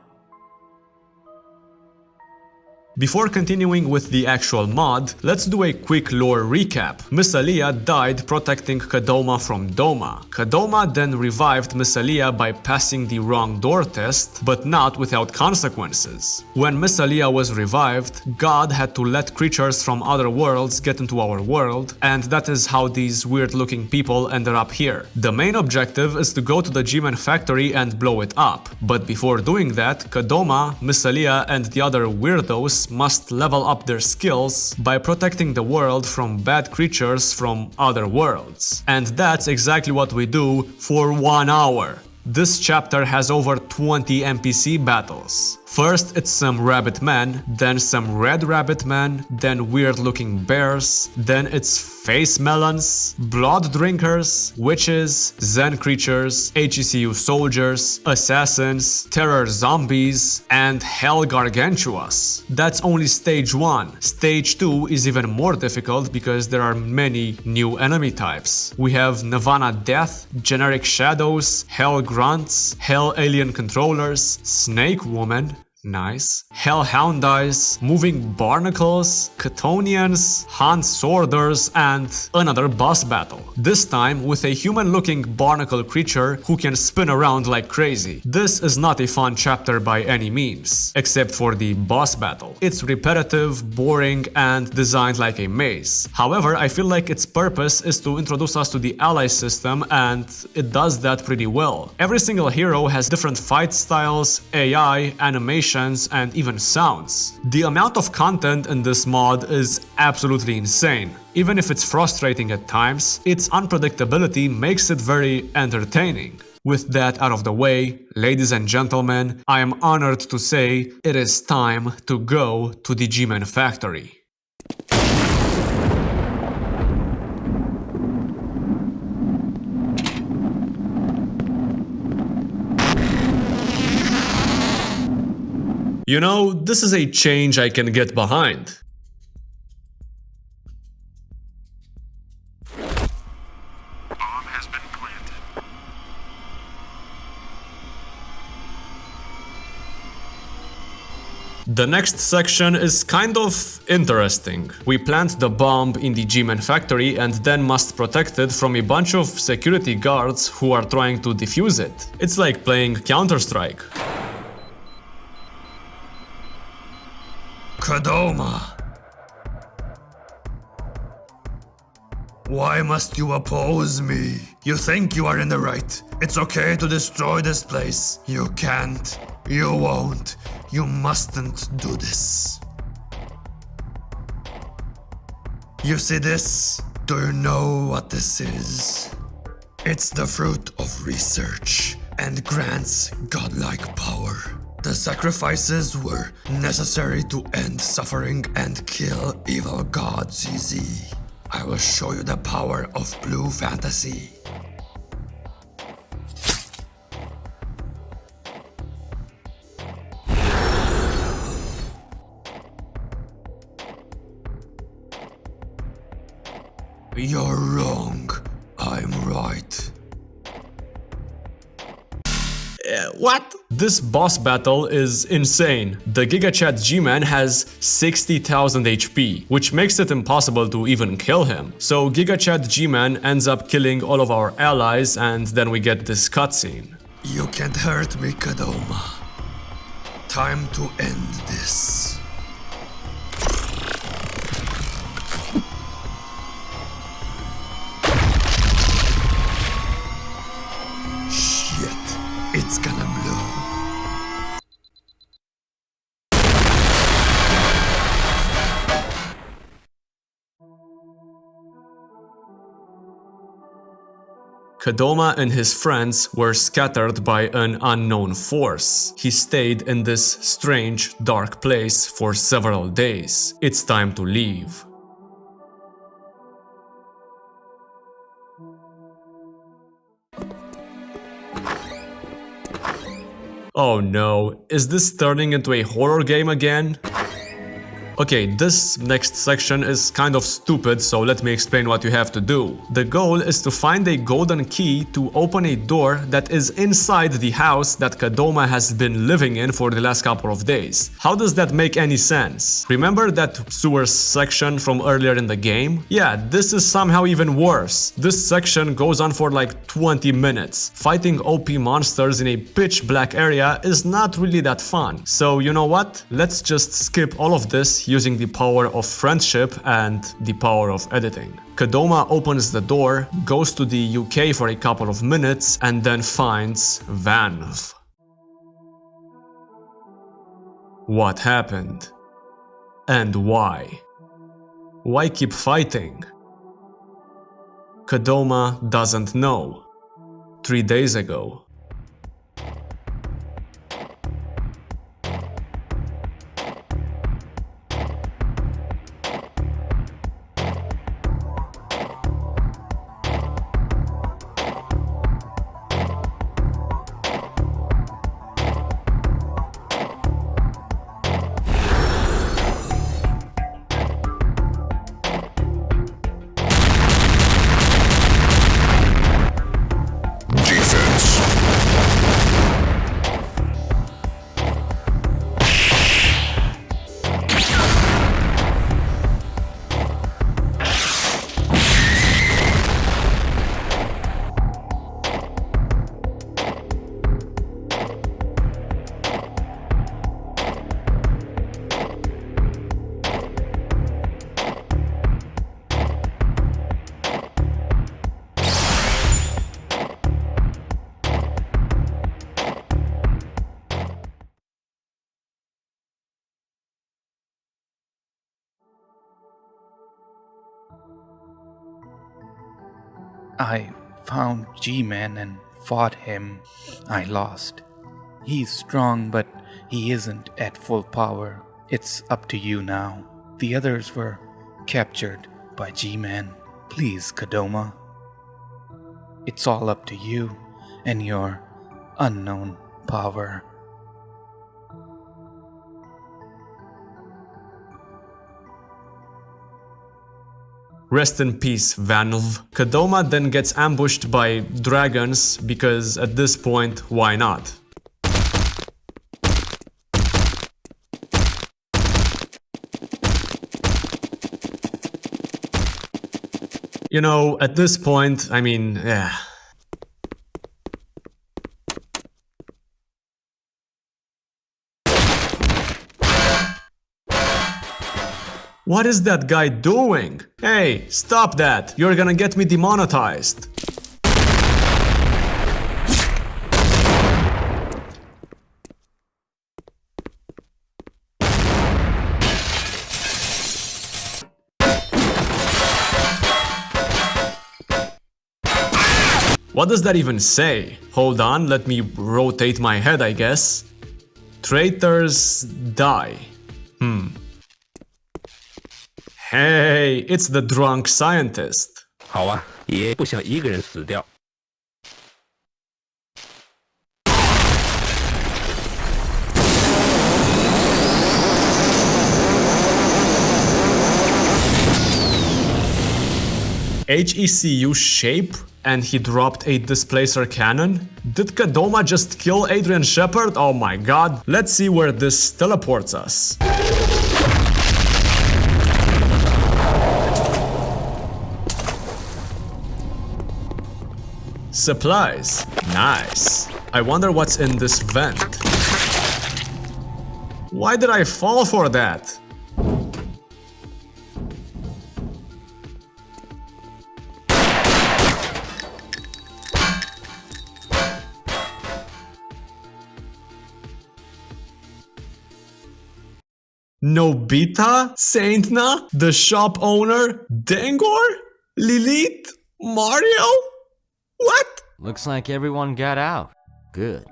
Before continuing with the actual mod, let's do a quick lore recap. Missalia died protecting Kadoma from Doma. Kadoma then revived Missalia by passing the wrong door test, but not without consequences. When Missalia was revived, God had to let creatures from other worlds get into our world, and that is how these weird-looking people ended up here. The main objective is to go to the Gman factory and blow it up, but before doing that, Kadoma, Missalia, and the other weirdos must level up their skills by protecting the world from bad creatures from other worlds. And that's exactly what we do for 1 hour. This chapter has over 20 NPC battles. First it's some rabbit men, then some red rabbit men, then weird looking bears, then it's face melons, blood drinkers, witches, Xen creatures, HECU soldiers, assassins, terror zombies, and hell gargantuas. That's only stage 1. Stage 2 is even more difficult because there are many new enemy types. We have Nirvana Death, generic shadows, hell grunts, hell alien controllers, snake woman, nice, hellhound eyes, moving barnacles, Chthonians, Hunt sworders, and another boss battle. This time with a human-looking barnacle creature who can spin around like crazy. This is not a fun chapter by any means, except for the boss battle. It's repetitive, boring, and designed like a maze. However, I feel like its purpose is to introduce us to the ally system, and it does that pretty well. Every single hero has different fight styles, AI, animation, and even sounds. The amount of content in this mod is absolutely insane. Even if it's frustrating at times, its unpredictability makes it very entertaining. With that out of the way, ladies and gentlemen, I am honored to say it is time to go to the Gman factory. You know, this is a change I can get behind. Bomb has been planted. The next section is kind of interesting. We plant the bomb in the Gman factory and then must protect it from a bunch of security guards who are trying to defuse it. It's like playing Counter-Strike. Kadoma! Why must you oppose me? You think you are in the right. It's okay to destroy this place. You can't. You won't. You mustn't do this. You see this? Do you know what this is? It's the fruit of research and grants godlike power. The sacrifices were necessary to end suffering and kill evil god ZZ. I will show you the power of blue fantasy. You're wrong. I'm right. What? This boss battle is insane. The GigaChat Gman has 60,000 HP, which makes it impossible to even kill him. So GigaChat Gman ends up killing all of our allies, and then we get this cutscene. You can't hurt me, Kadoma. Time to end this. It's gonna blow. Kadoma and his friends were scattered by an unknown force. He stayed in this strange, dark place for several days. It's time to leave. Oh no, is this turning into a horror game again? Okay, this next section is kind of stupid, so let me explain what you have to do. The goal is to find a golden key to open a door that is inside the house that Kadoma has been living in for the last couple of days. How does that make any sense? Remember that sewer section from earlier in the game? Yeah, this is somehow even worse. This section goes on for like 20 minutes. Fighting OP monsters in a pitch black area is not really that fun. So you know what? Let's just skip all of this using the power of friendship and the power of editing. Kadoma opens the door, goes to the UK for a couple of minutes, and then finds Vanv. What happened? And why? Why keep fighting? Kadoma doesn't know. 3 days ago. I found Gman and fought him. I lost. He's strong, but he isn't at full power. It's up to you now. The others were captured by Gman. Please, Kadoma. It's all up to you and your unknown power. Rest in peace, Vanv. Kadoma then gets ambushed by dragons because at this point, why not? You know, at this point, I mean, yeah. What is that guy doing? Hey, stop that! You're gonna get me demonetized. What does that even say? Hold on, let me rotate my head, I guess. Traitors die. Hey, it's the drunk scientist. 好啊，爷不想一个人死掉。HECU shape and he dropped a displacer cannon? Did Kadoma just kill Adrian Shepard? Oh my god. Let's see where this teleports us. Supplies. Nice. I wonder what's in this vent. Why did I fall for that? Nobita? Saintna? The shop owner? Dangor? Lilith? Mario? What? Looks like everyone got out. Good.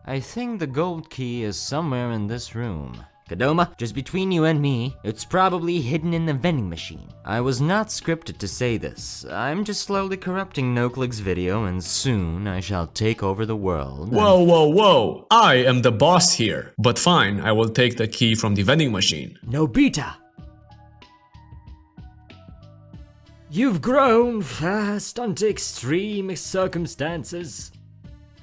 I think the gold key is somewhere in this room. Kadoma, just between you and me, it's probably hidden in the vending machine. I was not scripted to say this. I'm just slowly corrupting noclick's video and soon I shall take over the world. Whoa, whoa, whoa. I am the boss here. But fine, I will take the key from the vending machine. Nobita! You've grown fast under extreme circumstances.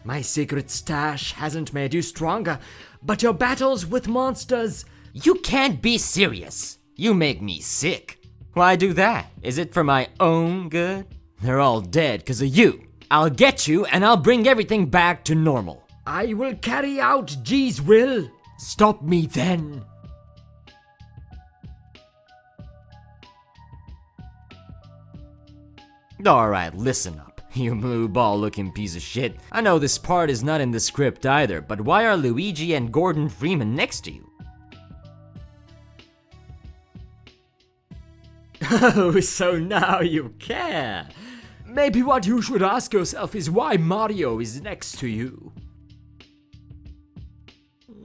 My secret stash hasn't made you stronger, but your battles with monsters... You can't be serious. You make me sick. Why do that? Is it for my own good? They're all dead because of you. I'll get you and I'll bring everything back to normal. I will carry out G's will. Stop me then. Alright, listen up. You blue ball looking piece of shit. I know this part is not in the script either, but why are Luigi and Gordon Freeman next to you? Oh, so now you care. Maybe what you should ask yourself is why Mario is next to you.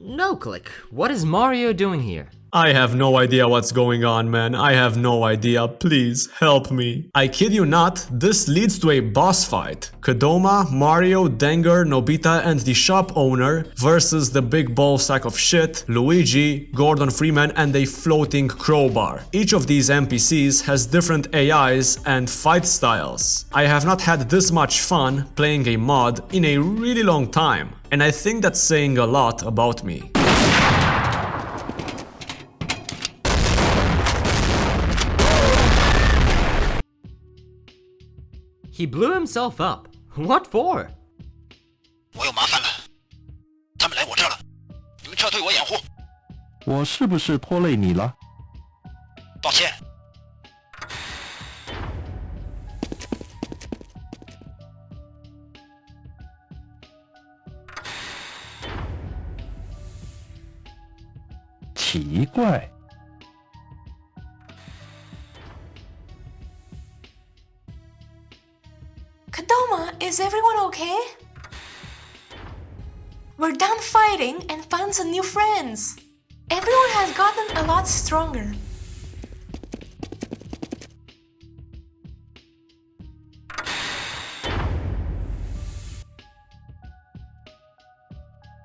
Noclick, what is Mario doing here? I have no idea what's going on, man. I have no idea. Please, help me. I kid you not, this leads to a boss fight. Kadoma, Mario, Dengar, Nobita, and the shop owner versus the big ball sack of shit, Luigi, Gordon Freeman, and a floating crowbar. Each of these NPCs has different AIs and fight styles. I have not had this much fun playing a mod in a really long time, and I think that's saying a lot about me. He blew himself up. What for? 我有麻烦了，他们来我这儿了，你们撤退我掩护。我是不是拖累你了？抱歉。奇怪。 Kadoma, is everyone okay? We're done fighting and found some new friends. Everyone has gotten a lot stronger.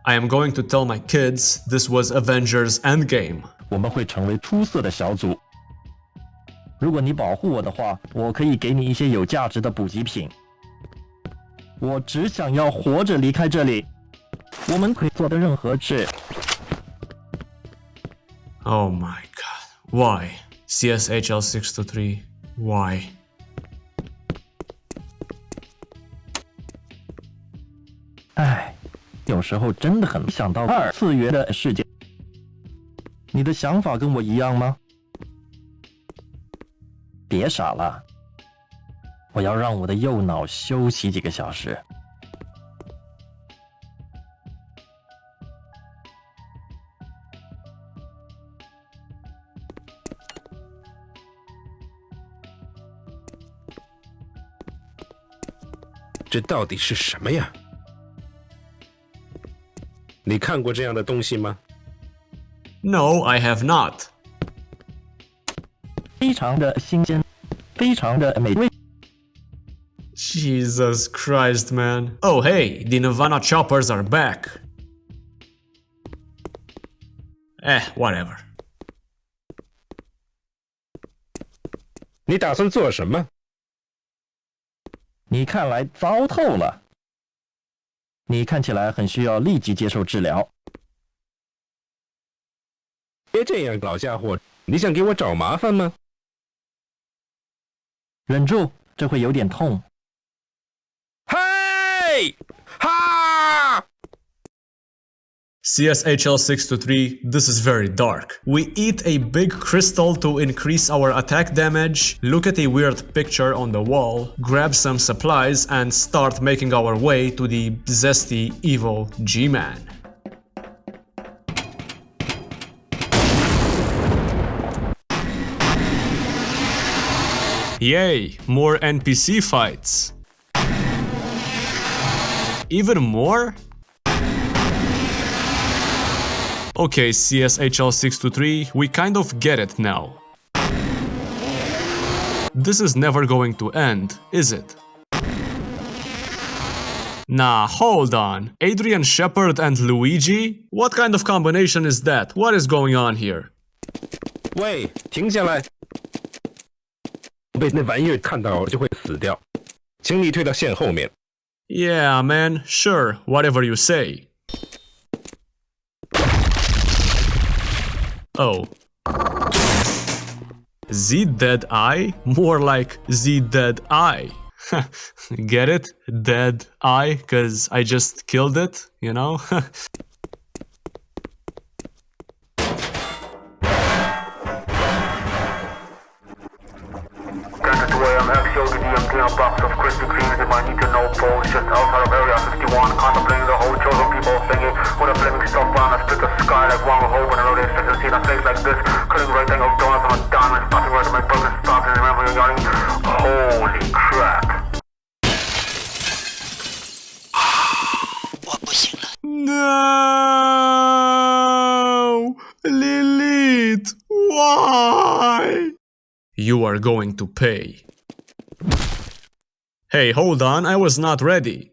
I am going to tell my kids this was Avengers Endgame. 我们会成为出色的小组。如果你保护我的话，我可以给你一些有价值的补给品。我只想要活着离开这里。我们可以做的任何事。Oh my god. Why? CSHL 623. Why? 唉，有时候真的很想到二次元的世界。你的想法跟我一样吗？别傻了，我要让我的右脑休息几个小时。这到底是什么呀？你你看过这样的东西吗？ No, I have not. 非常的新鲜，非常的美味。 Jesus Christ, man. Oh, hey, the Nirvana choppers are back. Whatever. 你打算做什么？你看来糟透了。你看起来很需要立即接受治疗。别这样，老家伙，你想给我找麻烦吗？忍住，这会有点痛。嘿，哈！ CSHL 623, this is very dark. We eat a big crystal to increase our attack damage, look at a weird picture on the wall, grab some supplies, and start making our way to the zesty, evil Gman. Yay, more NPC fights. Even more? Okay, CSHL 623, we kind of get it now. This is never going to end, is it? Nah, hold on. Adrian Shepard and Luigi? What kind of combination is that? What is going on here? 喂，停下来！被那玩意儿看到就会死掉，请你退到线后面。 Yeah, man, sure, whatever you say. Oh. The dead eye? More like the dead eye. Get it? Dead eye? Cause I just killed it, you know? Box of Krispy Kremes in my need-to-know pose just outside of Area 51, contemplating the whole chosen people singing with a flaming stuff on a split the sky like one hope and another expected to see a place like this, cutting rectangle donuts on a diamond, stopping right to my broken stops and remember you yawning, holy crap. No! Lilith! Why? You are going to pay. Hey, hold on, I was not ready.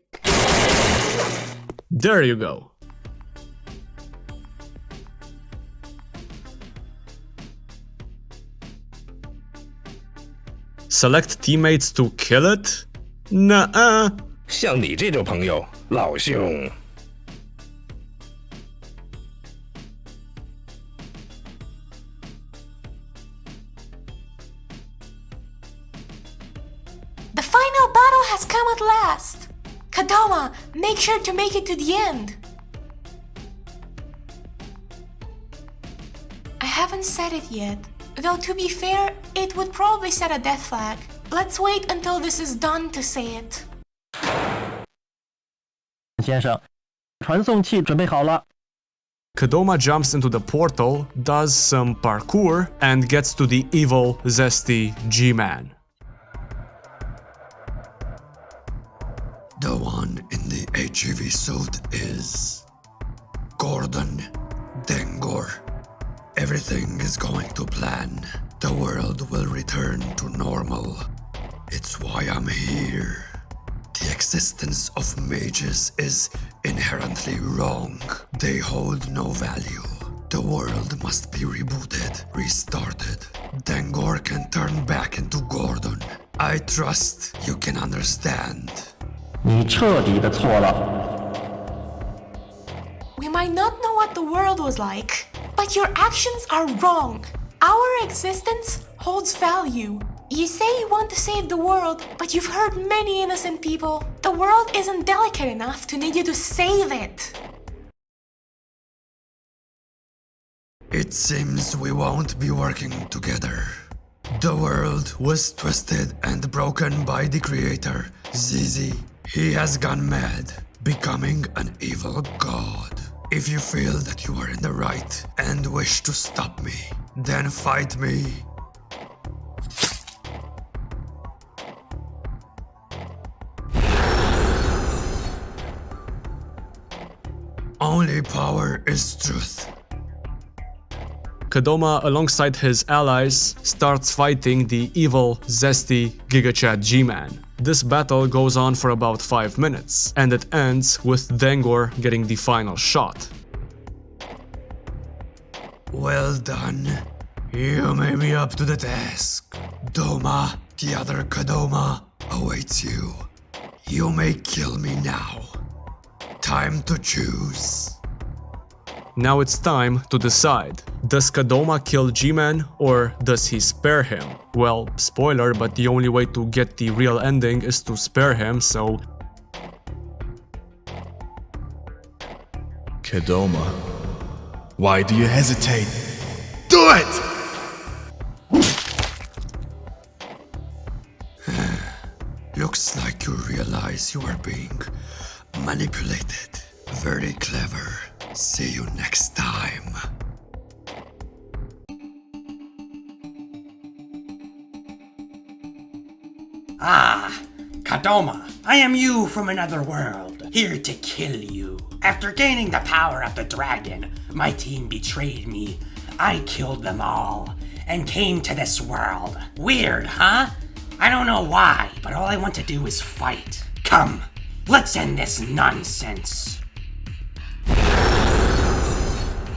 There you go. Select teammates to kill it? Nuh-uh. 像你这种朋友，老兄。 The final battle has come at last! Kadoma, make sure to make it to the end! I haven't said it yet, though to be fair, it would probably set a death flag. Let's wait until this is done to say it. 先生，传送器准备好了。 Kadoma jumps into the portal, does some parkour, and gets to the evil, zesty Gman. The one in the HEV suit is Gordon Dengor. Everything is going to plan. The world will return to normal. It's why I'm here. The existence of mages is inherently wrong. They hold no value. The world must be rebooted, restarted. Dengor can turn back into Gordon. I trust you can understand. 你彻底的错了。 We might not know what the world was like, but your actions are wrong. Our existence holds value. You say you want to save the world, but you've hurt many innocent people. The world isn't delicate enough to need you to save it. It seems we won't be working together. The world was twisted and broken by the creator, Zizi. He has gone mad, becoming an evil god. If you feel that you are in the right and wish to stop me, then fight me. only power is truth. Kadoma, alongside his allies, starts fighting the evil, zesty GigaChat Gman. This battle goes on for about 5 minutes, and it ends with Dengor getting the final shot. Well done. You made me up to the task. Doma, the other Kadoma, awaits you. You may kill me now. Time to choose. Now it's time to decide. Does Kadoma kill Gman or does he spare him? Well, spoiler, but the only way to get the real ending is to spare him, so... Kadoma, why do you hesitate? Do it! Looks like you realize you are being manipulated. Very clever. See you next time. Ah, Kadoma, I am you from another world, here to kill you. After gaining the power of the dragon, my team betrayed me. I killed them all, and came to this world. Weird, huh? I don't know why, but all I want to do is fight. Come, let's end this nonsense.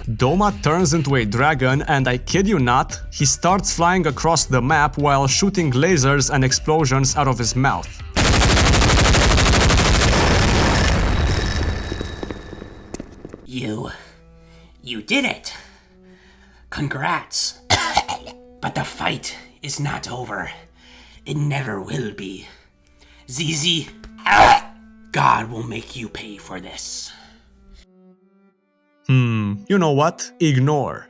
Doma turns into a dragon and I kid you not, he starts flying across the map while shooting lasers and explosions out of his mouth. You did it. Congrats. But the fight is not over. It never will be. ZZ, God will make you pay for this. You know what? Ignore.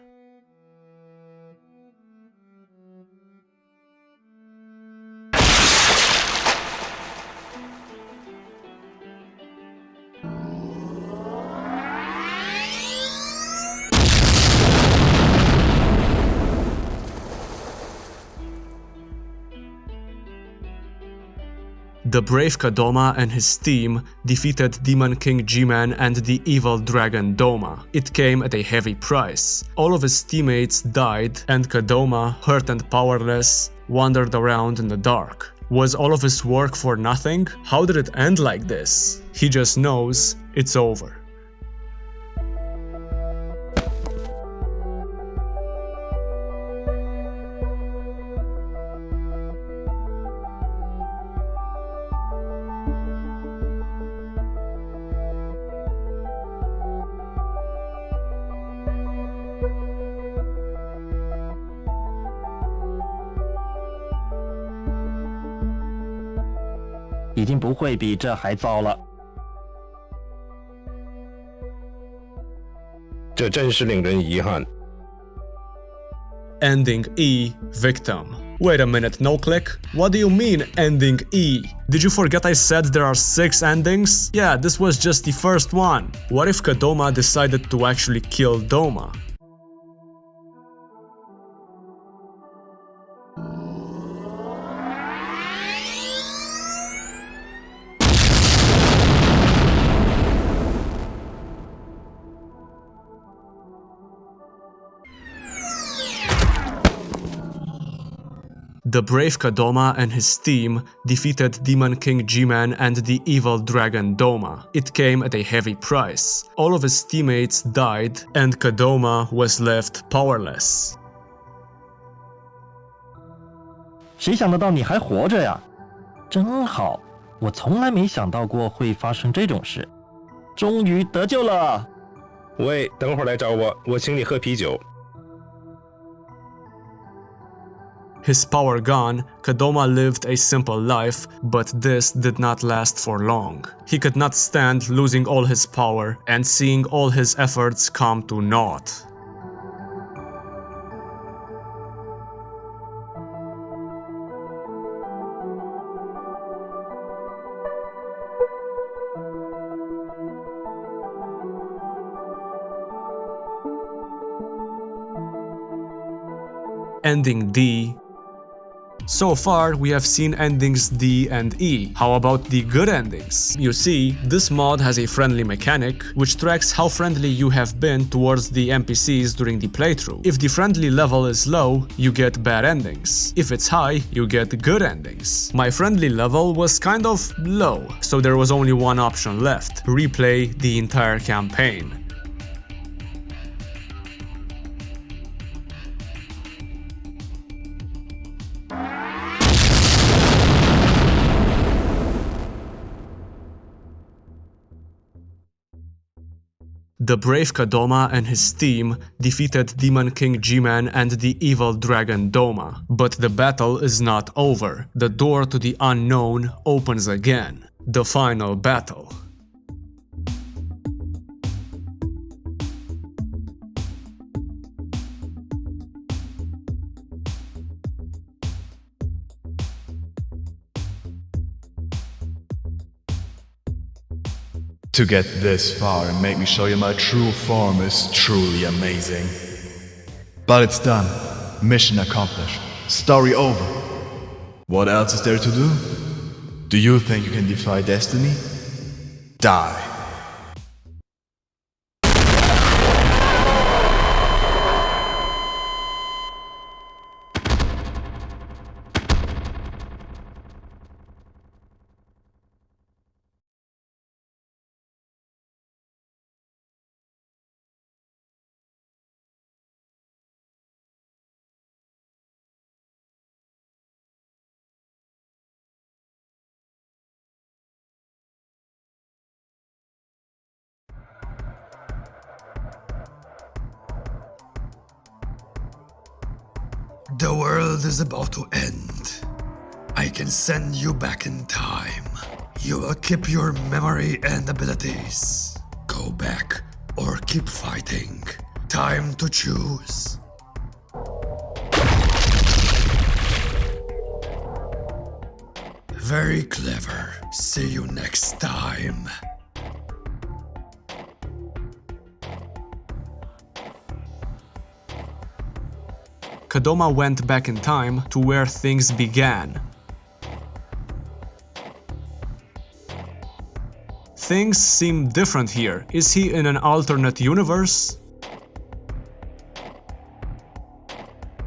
The brave Kadoma and his team defeated Demon King Gman and the evil dragon Doma. It came at a heavy price. All of his teammates died and Kadoma, hurt and powerless, wandered around in the dark. Was all of his work for nothing? How did it end like this? He just knows it's over.已经不会比这还糟了。这真是令人遗憾。Ending E, victim. Wait a minute, noclick? What do you mean, ending E? Did you forget I said there are 6 endings? Yeah, this was just the first one. What if Kadoma decided to actually kill Doma? The brave Kadoma and his team defeated Demon King Gman and the evil dragon Doma. It came at a heavy price. All of his teammates died and Kadoma was left powerless. 谁想得到你还活着呀？真好，我从来没想到过会发生这种事。终于得救了。喂，等会儿来找我，我请你喝啤酒。His power gone, Kadoma lived a simple life, but this did not last for long. He could not stand losing all his power and seeing all his efforts come to naught. Ending D. So far, we have seen endings D and E. How about the good endings? You see, this mod has a friendly mechanic, which tracks how friendly you have been towards the NPCs during the playthrough. If the friendly level is low, you get bad endings. If it's high, you get good endings. My friendly level was kind of low, so there was only one option left: replay the entire campaign. The brave Kadoma and his team defeated Demon King Gman and the evil dragon Doma. But the battle is not over. The door to the unknown opens again. The final battle. To get this far and make me show you my true form is truly amazing. But it's done. Mission accomplished. Story over. What else is there to do? Do you think you can defy destiny? Die. The world is about to end. I can send you back in time. You will keep your memory and abilities. Go back or keep fighting. Time to choose. Very clever. See you next time. Kadoma went back in time to where things began. Things seem different here. Is he in an alternate universe?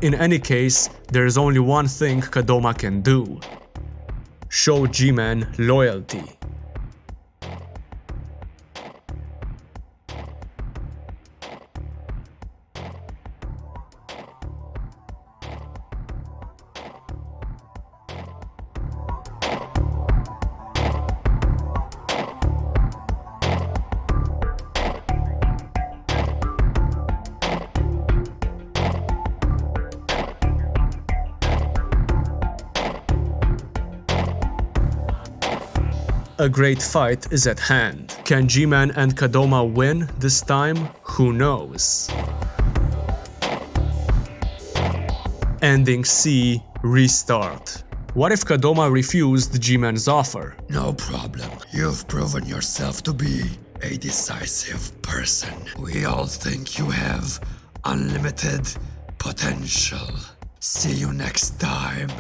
In any case, there is only one thing Kadoma can do: show Gman loyalty. A great fight is at hand. Can Gman and Kadoma win this time? Who knows? Ending C, restart. What if Kadoma refused Gman's offer? No problem. You've proven yourself to be a decisive person. We all think you have unlimited potential. See you next time.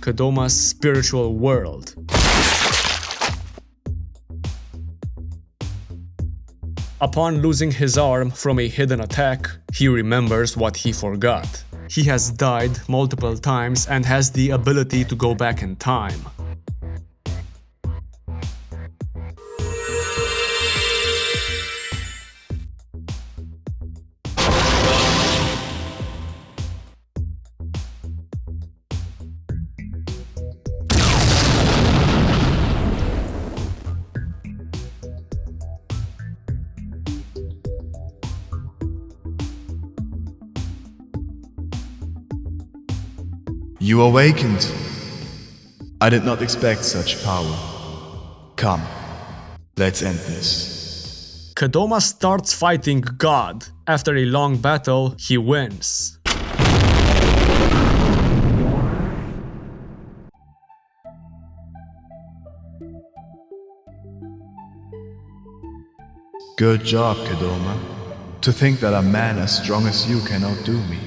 Kadoma's spiritual world. Upon losing his arm from a hidden attack, he remembers what he forgot. He has died multiple times and has the ability to go back in time. You awakened. I did not expect such power. Come, let's end this. Kadoma starts fighting God. After a long battle, he wins. Good job, Kedoma. To think that a man as strong as you can outdo me.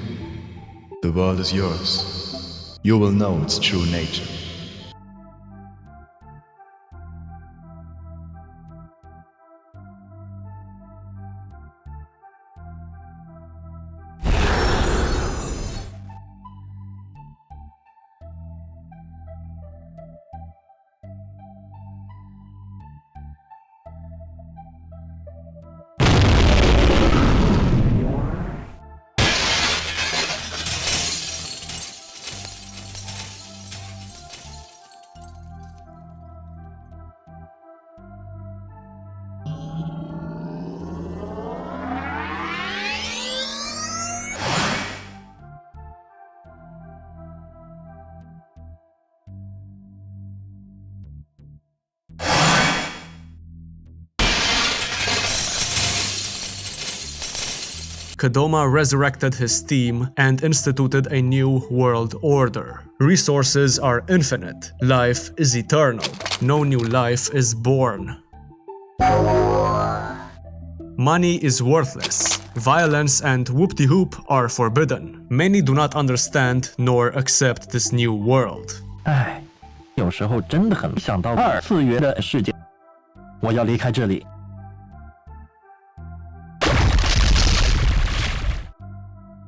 The world is yours. You will know its true nature. Kedoma resurrected his team and instituted a new world order. Resources are infinite. Life is eternal. No new life is born. Money is worthless. Violence and whoop-de-hoop are forbidden. Many do not understand nor accept this new world. 唉，有时候真的很想到二次元的世界。我要离开这里。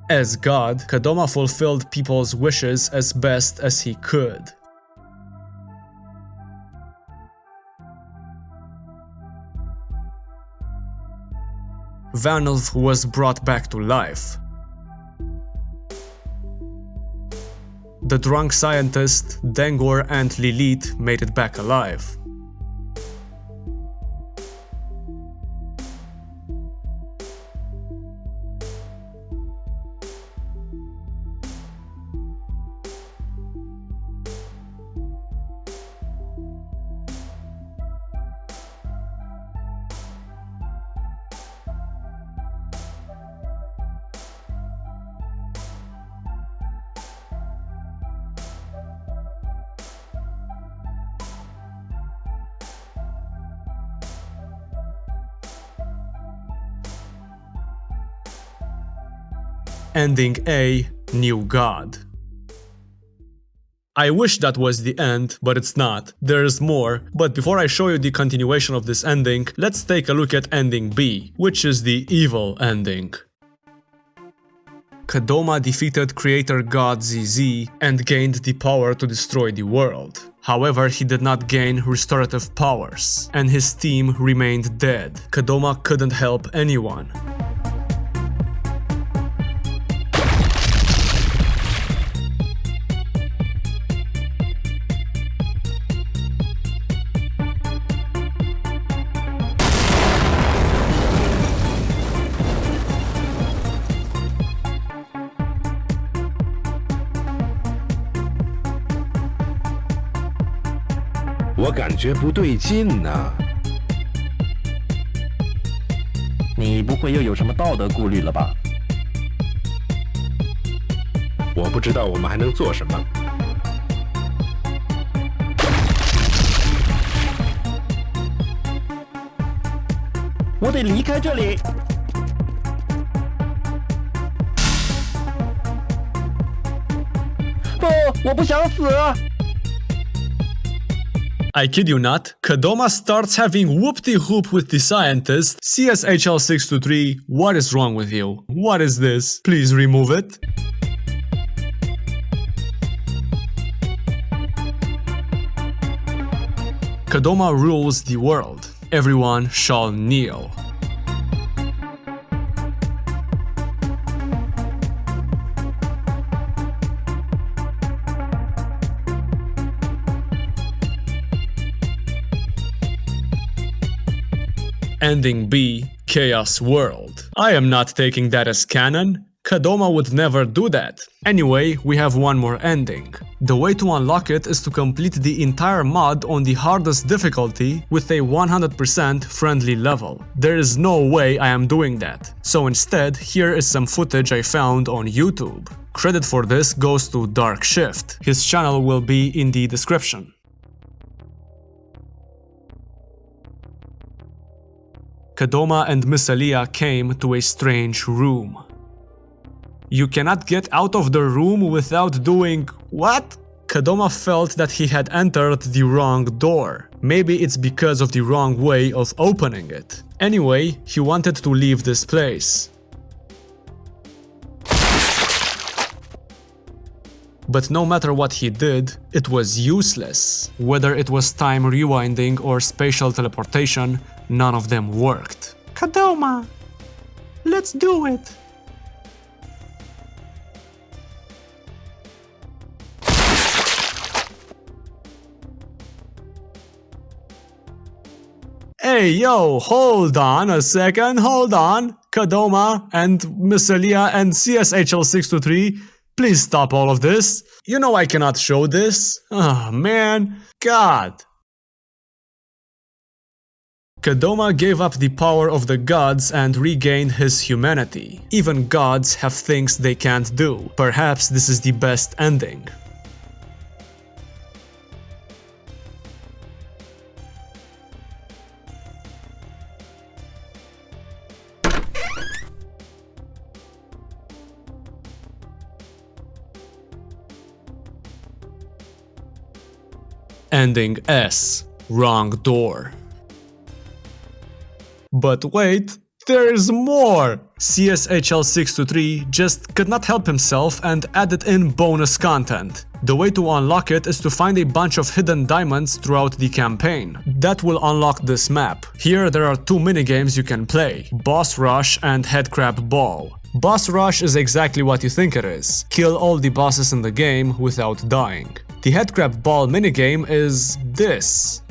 As God, Kedoma fulfilled people's wishes as best as he could. Vanilv was brought back to life. The drunk scientist, Dengor and Lilith made it back alive. Ending A, New God. I wish that was the end, but it's not. There's more, but before I show you the continuation of this ending, let's take a look at ending B, which is the evil ending. Kedoma defeated creator god ZZ and gained the power to destroy the world. However, he did not gain restorative powers, and his team remained dead. Kedoma couldn't help anyone. "我感觉不对劲呐。你不会又有什么道德顾虑了吧？我不知道我们还能做什么。我得离开这里。不，我不想死。 I kid you not, Kedoma starts having whoop-de-hoop with the scientist. CSHL623, what is wrong with you? What is this? Please remove it. Kedoma rules the world. Everyone shall kneel. Ending B, Chaos World. I am not taking that as canon. Kedoma would never do that. Anyway, we have one more ending. The way to unlock it is to complete the entire mod on the hardest difficulty with a 100% friendly level. There is no way I am doing that. So instead, here is some footage I found on YouTube. Credit for this goes to Dark Shift. His channel will be in the description. Kadoma and Miss Aliyah came to a strange room. You cannot get out of the room without doing what? Kadoma felt that he had entered the wrong door. Maybe it's because of the wrong way of opening it. Anyway, he wanted to leave this place. But no matter what he did, it was useless. Whether it was time rewinding or spatial teleportation, none of them worked. Kadoma, let's do it. Hey yo, hold on a second, hold on. Kadoma and Miss Aliyah and CSHL623, please stop all of this. You know I cannot show this. Oh man, God. Kadoma gave up the power of the gods and regained his humanity. Even gods have things they can't do. Perhaps this is the best ending. Ending S. Wrong door. But wait, there's more! CSHL623 just could not help himself and added in bonus content. The way to unlock it is to find a bunch of hidden diamonds throughout the campaign. That will unlock this map. Here there are two minigames you can play, Boss Rush and Headcrab Ball. Boss Rush is exactly what you think it is. Kill all the bosses in the game without dying. The Headcrab Ball minigame is this.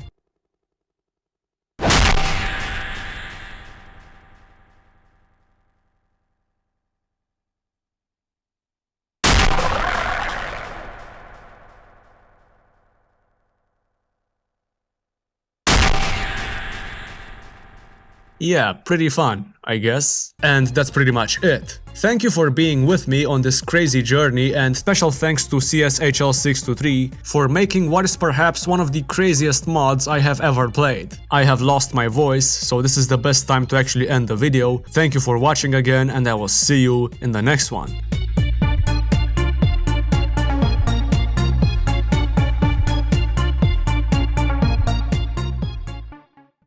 Yeah, pretty fun, I guess. And that's pretty much it. Thank you for being with me on this crazy journey, and special thanks to CSHL623 for making what is perhaps one of the craziest mods I have ever played. I have lost my voice, so this is the best time to actually end the video. Thank you for watching again, and I will see you in the next one.